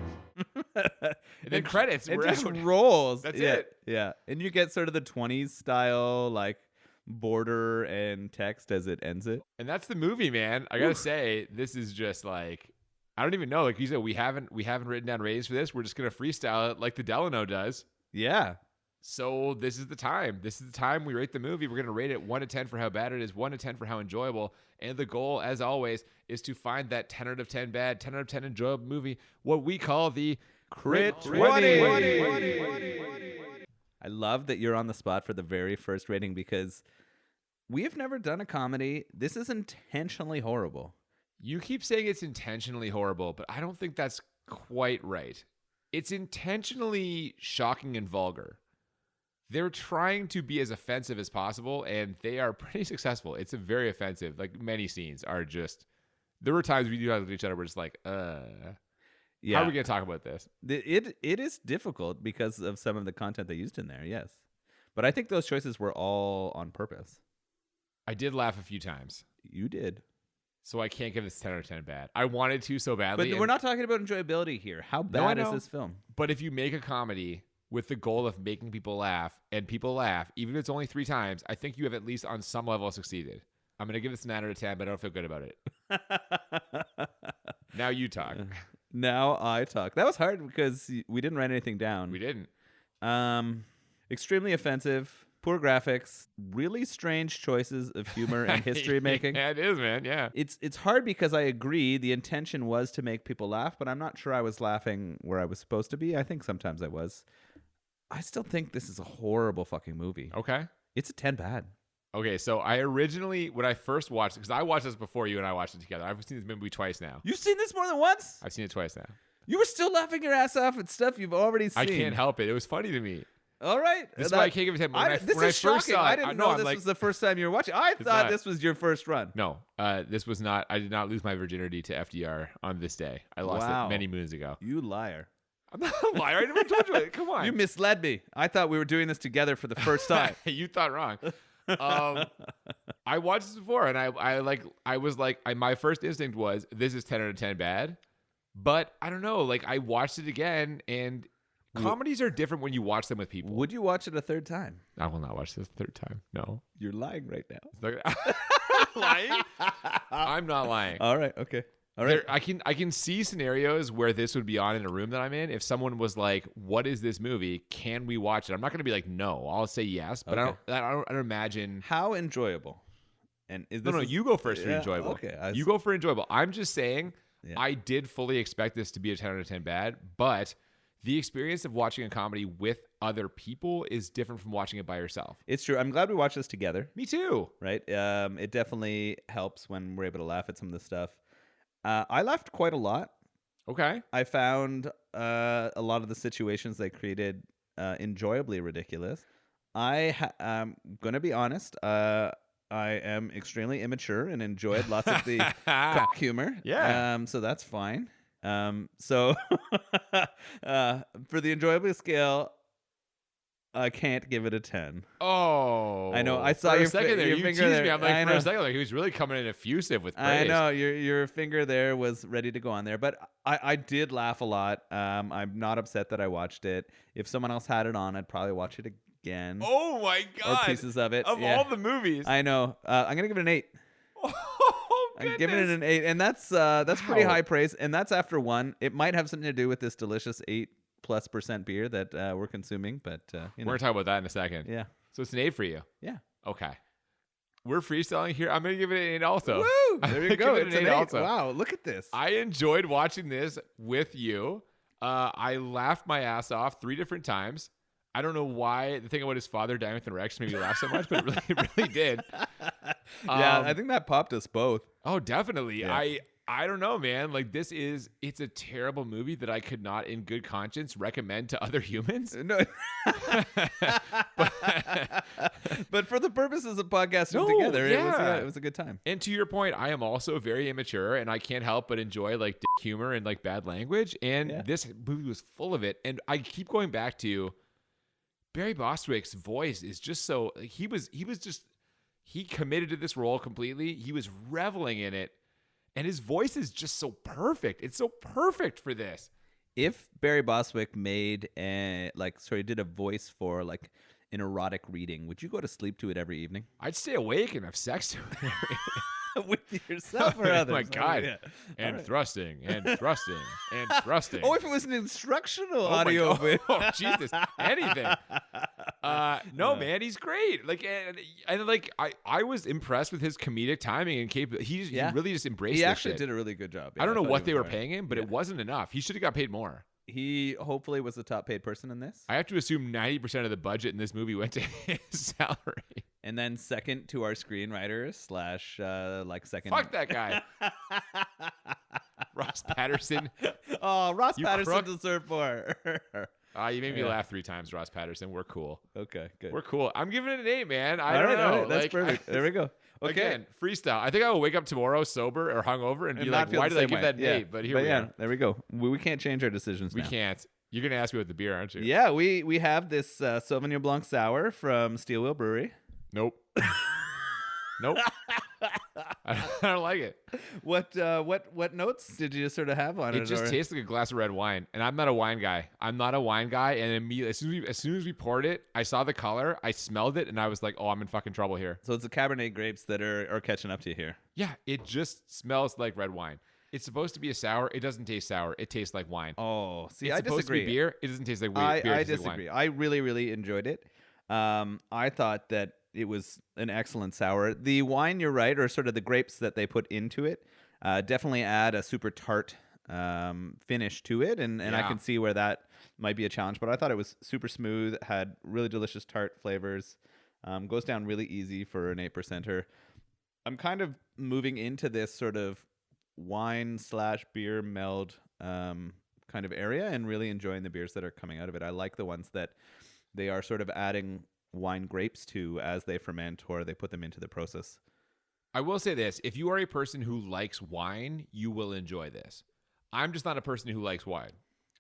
S1: And then credits.
S2: It
S1: We're
S2: just
S1: out.
S2: rolls.
S1: That's
S2: Yeah,
S1: it.
S2: Yeah, and you get sort of the 20s style, like, border and text as it ends it.
S1: And that's the movie, man. I got to say, this is just like... I don't even know. Like you said, we haven't written down ratings for this. We're just going to freestyle it like the Delano does.
S2: Yeah.
S1: So this is the time. This is the time we rate the movie. We're going to rate it 1 to 10 for how bad it is, 1 to 10 for how enjoyable. And the goal, as always, is to find that 10 out of 10 bad, 10 out of 10 enjoyable movie, what we call the
S2: Crit
S1: 20.
S2: I love that you're on the spot for the very first rating because we have never done a comedy. This is intentionally horrible.
S1: You keep saying it's intentionally horrible, but I don't think that's quite right. It's intentionally shocking and vulgar. They're trying to be as offensive as possible, and they are pretty successful. It's a very offensive. Like, many scenes are just... There were times we do have each other, we're just like,
S2: Yeah.
S1: how are we going to talk about this?
S2: It is difficult because of some of the content they used in there, yes. But I think those choices were all on purpose.
S1: I did laugh a few times,
S2: You did.
S1: so I can't give this 10 out of 10 bad. I wanted to so badly.
S2: But we're not talking about enjoyability here. How bad is
S1: know.
S2: this film?
S1: But if you make a comedy with the goal of making people laugh, and people laugh, even if it's only 3 times, I think you have at least on some level succeeded. I'm going to give this a 9 out of 10, but I don't feel good about it. Now you talk.
S2: Now I talk. That was hard because we didn't write anything down.
S1: We didn't.
S2: Extremely offensive. Poor graphics, really strange choices of humor and history making.
S1: Yeah, it is, man. Yeah.
S2: It's hard because I agree the intention was to make people laugh, but I'm not sure I was laughing where I was supposed to be. I think sometimes I was. I still think this is a horrible fucking movie.
S1: Okay.
S2: It's a 10 bad.
S1: Okay, so I originally, when I first watched it, because I watched this before you and I watched it together. I've seen this movie twice now.
S2: You've seen this more than once?
S1: I've seen it twice now.
S2: You were still laughing your ass off at stuff you've already seen.
S1: I can't help it. It was funny to me.
S2: All right.
S1: This is why I can't give it 10.
S2: This is shocking. I didn't know this
S1: like,
S2: was the first time you were watching. I thought
S1: not.
S2: this was your first run.
S1: No, this was not. I did not lose my virginity to FDR on this day. I lost
S2: Wow.
S1: it many moons ago.
S2: You liar.
S1: I'm not a liar. I never told you it. Come on.
S2: You misled me. I thought we were doing this together for the first time.
S1: You thought wrong. I watched this before, and my first instinct was this is 10 out of 10 bad, but I don't know. Like I watched it again, and comedies are different when you watch them with people.
S2: Would you watch it a third time?
S1: I will not watch this a third time. No,
S2: You're lying right now.
S1: lying. I'm not lying.
S2: All right. Okay. All right.
S1: I can see scenarios where this would be on in a room that I'm in. If someone was like, "What is this movie? Can we watch it?" I'm not going to be like, "No." I'll say yes, but
S2: Okay.
S1: I don't imagine.
S2: How enjoyable? And is this
S1: No, you go first for
S2: Yeah,
S1: enjoyable.
S2: okay.
S1: You go for enjoyable. I'm just saying,
S2: Yeah.
S1: I did fully expect this to be a 10 out of 10 bad, but the experience of watching a comedy with other people is different from watching it by yourself.
S2: It's true. I'm glad we watched this together.
S1: Me too.
S2: Right. It definitely helps when we're able to laugh at some of this stuff. I laughed quite a lot.
S1: Okay.
S2: I found a lot of the situations they created enjoyably ridiculous. I'm going to be honest. I am extremely immature and enjoyed lots of the cock humor.
S1: Yeah.
S2: So that's fine. So for the enjoyability scale, I can't give it a 10.
S1: Oh,
S2: I know. I saw
S1: for
S2: your
S1: a second there.
S2: your
S1: You
S2: finger
S1: teased
S2: there.
S1: me. I'm like,
S2: I
S1: for
S2: know.
S1: a second there, he was really coming in effusive with praise.
S2: I know your finger there was ready to go on there, but I did laugh a lot. I'm not upset that I watched it. If someone else had it on, I'd probably watch it again.
S1: Oh my
S2: or
S1: god!
S2: pieces of it.
S1: Of
S2: Yeah.
S1: all the movies,
S2: I know. I'm gonna give it an 8.
S1: oh,
S2: I'm giving it
S1: goodness.
S2: an 8, and that's pretty
S1: Wow.
S2: high praise. And that's after one. It might have something to do with this delicious 8+% beer that we're consuming, but
S1: We're
S2: you know,
S1: gonna talk about that in a second.
S2: yeah,
S1: So it's an 8 for you.
S2: yeah.
S1: Okay. We're freestyling here. I'm gonna give it an 8 also.
S2: Woo!
S1: I'm
S2: There you
S1: gonna
S2: go.
S1: give it
S2: It's
S1: an
S2: an
S1: 8
S2: 8.
S1: also.
S2: Wow, look at this.
S1: I enjoyed watching this with you. I laughed my ass off 3 different times. I don't know why the thing about his father dying with an erection made me laugh so much, but it really did.
S2: Yeah, I think that popped us both.
S1: Oh, definitely.
S2: Yeah.
S1: I don't know, man. Like it's a terrible movie that I could not in good conscience recommend to other humans.
S2: No. But for the purposes of podcasting
S1: No,
S2: together,
S1: yeah.
S2: it was a good time.
S1: And to your point, I am also very immature and I can't help but enjoy like dick humor and like bad language. And
S2: Yeah.
S1: this movie was full of it. And I keep going back to Barry Bostwick's voice is just so he committed to this role completely. He was reveling in it. And his voice is just so perfect. It's so perfect for this.
S2: If Barry Bostwick made did a voice for like an erotic reading, would you go to sleep to it every evening?
S1: I'd stay awake and have sex to it.
S2: With yourself or
S1: Oh
S2: others?
S1: my God.
S2: Yeah.
S1: And
S2: All right.
S1: thrusting and thrusting and thrusting.
S2: Oh, if it was an instructional
S1: Oh my
S2: audio.
S1: God. Oh, Jesus. Anything. No, man, he's great. Like, and like, I was impressed with his comedic timing and capability. He really just embraced
S2: He
S1: this
S2: actually
S1: shit.
S2: did a really good job.
S1: I don't know
S2: thought
S1: what
S2: he
S1: they
S2: was
S1: were
S2: all right.
S1: paying him, but
S2: Yeah.
S1: it wasn't enough. He should have got paid more.
S2: He hopefully was the top paid person in this.
S1: I have to assume 90% of the budget in this movie went to his salary.
S2: And then second to our screenwriter / second.
S1: Fuck that guy. Ross Patterson.
S2: Oh, Ross
S1: You
S2: Patterson
S1: crook.
S2: deserved more.
S1: You made me
S2: Yeah.
S1: laugh 3 times, Ross Patterson. We're cool.
S2: Okay, good.
S1: We're cool. I'm giving it an 8, man. I
S2: all
S1: don't
S2: right,
S1: know.
S2: all right, that's
S1: Like,
S2: perfect. There we go. Okay.
S1: Again, freestyle. I think I will wake up tomorrow sober or hungover and be
S2: And
S1: like,
S2: not feel
S1: why
S2: the
S1: did I
S2: same
S1: give
S2: way.
S1: that an
S2: Yeah.
S1: 8? But here we
S2: yeah,
S1: are.
S2: there we go. We can't change our decisions
S1: We
S2: now.
S1: can't. You're going to ask me about the beer, aren't you?
S2: Yeah, we have this Sauvignon Blanc Sour from Steel Wheel Brewery.
S1: Nope. Nope. I don't like it.
S2: What notes did you sort of have on it?
S1: It just
S2: or-
S1: tastes like a glass of red wine, and I'm not a wine guy. And immediately, as soon as we poured it, I saw the color, I smelled it, and I was like, "Oh, I'm in fucking trouble here."
S2: So it's the Cabernet grapes that are catching up to you here.
S1: Yeah, it just smells like red wine. It's supposed to be a sour. It doesn't taste sour. It tastes like wine.
S2: Oh, see,
S1: It's
S2: I
S1: supposed
S2: disagree.
S1: to be beer. It doesn't taste like beer.
S2: I
S1: It tastes like
S2: disagree.
S1: wine.
S2: I really, really enjoyed it. I thought that it was an excellent sour. The wine, you're right, or sort of the grapes that they put into it, definitely add a super tart finish to it, and I
S1: Yeah.
S2: can see where that might be a challenge. But I thought it was super smooth, had really delicious tart flavors, goes down really easy for an 8%er. I'm kind of moving into this sort of wine/beer meld kind of area and really enjoying the beers that are coming out of it. I like the ones that they are sort of adding wine grapes to as they ferment or they put them into the process.
S1: I will say this. If you are a person who likes wine, you will enjoy this. I'm just not a person who likes wine.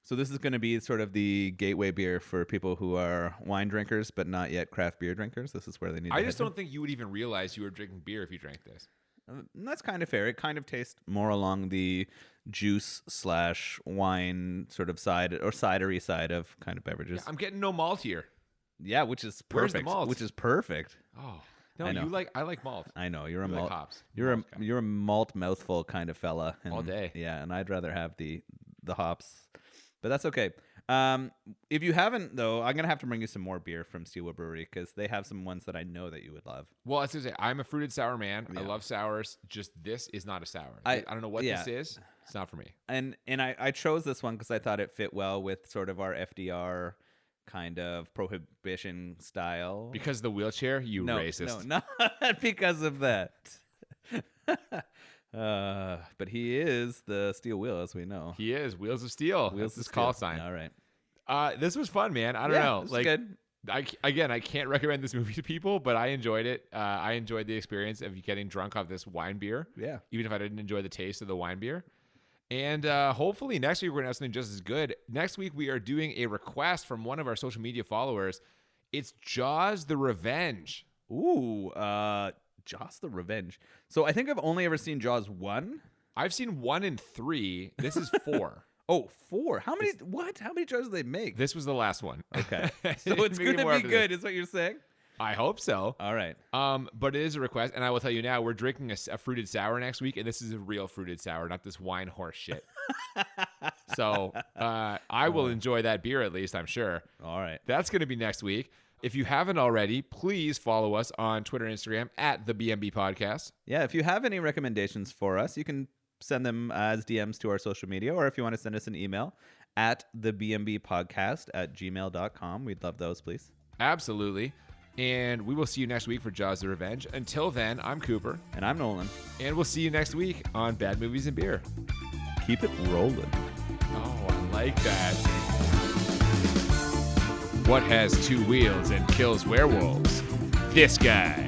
S2: So this is going to be sort of the gateway beer for people who are wine drinkers but not yet craft beer drinkers. This is where they need to
S1: I
S2: head
S1: just
S2: to.
S1: don't think you would even realize you were drinking beer if you drank this.
S2: And that's kind of fair. It kind of tastes more along the juice/wine sort of side or cidery side of kind of beverages.
S1: I'm getting no malt here.
S2: Yeah, which is
S1: Where's the
S2: perfect.
S1: malt?
S2: Which is perfect.
S1: Oh. No,
S2: I know.
S1: I like malt.
S2: I know you're a
S1: You like
S2: malt.
S1: hops.
S2: You're
S1: Malt guy.
S2: you're a malt mouthful kind of fella. And,
S1: All day.
S2: Yeah, and I'd rather have the hops, but that's okay. If you haven't though, I'm gonna have to bring you some more beer from Steel Wheel Brewery because they have some ones that I know that you would love.
S1: Well, I was gonna say I'm a fruited sour man. I
S2: Yeah.
S1: love sours. Just this is not a sour.
S2: I-
S1: I don't know what
S2: yeah.
S1: this is. It's not for me.
S2: And I chose this one because I thought it fit well with sort of our FDR kind of prohibition style.
S1: Because of the wheelchair, you
S2: no,
S1: racist.
S2: No, not because of that. But he is the steel wheel, as we know.
S1: He is Wheels of Steel.
S2: Wheels
S1: That's his
S2: of
S1: call
S2: steel.
S1: sign.
S2: All right.
S1: This was fun, man. I don't
S2: Yeah,
S1: know.
S2: this is
S1: Like,
S2: good.
S1: I can't recommend this movie to people, but I enjoyed it. I enjoyed the experience of getting drunk off this wine beer.
S2: Yeah.
S1: Even if I didn't enjoy the taste of the wine beer. And hopefully next week we're going to have something just as good. Next week we are doing a request from one of our social media followers. It's Jaws the Revenge.
S2: Ooh, Jaws the Revenge. So I think I've only ever seen Jaws 1.
S1: I've seen 1 and 3. This is 4.
S2: Oh, 4. How many? What? How many Jaws do they make?
S1: This was the last one.
S2: Okay.
S1: They
S2: So
S1: didn't
S2: it's
S1: make
S2: going
S1: any
S2: to
S1: more
S2: be
S1: after
S2: good,
S1: this.
S2: is what you're saying?
S1: I hope so.
S2: All right.
S1: But it is a request, and I will tell you now, we're drinking a fruited sour next week, and this is a real fruited sour, not this wine horse shit. So I will enjoy that beer at least, I'm sure.
S2: All right.
S1: That's going to be next week. If you haven't already, please follow us on Twitter and Instagram at the BMB Podcast.
S2: Yeah, if you have any recommendations for us, you can send them as DMs to our social media, or if you want to send us an email at thebmbpodcast@gmail.com. We'd love those, please.
S1: Absolutely. And we will see you next week for Jaws the Revenge. Until then, I'm Cooper,
S2: And I'm Nolan.
S1: and we'll see you next week on Bad Movies and Beer.
S2: Keep it rolling.
S1: Oh, I like that. What has 2 wheels and kills werewolves? This guy.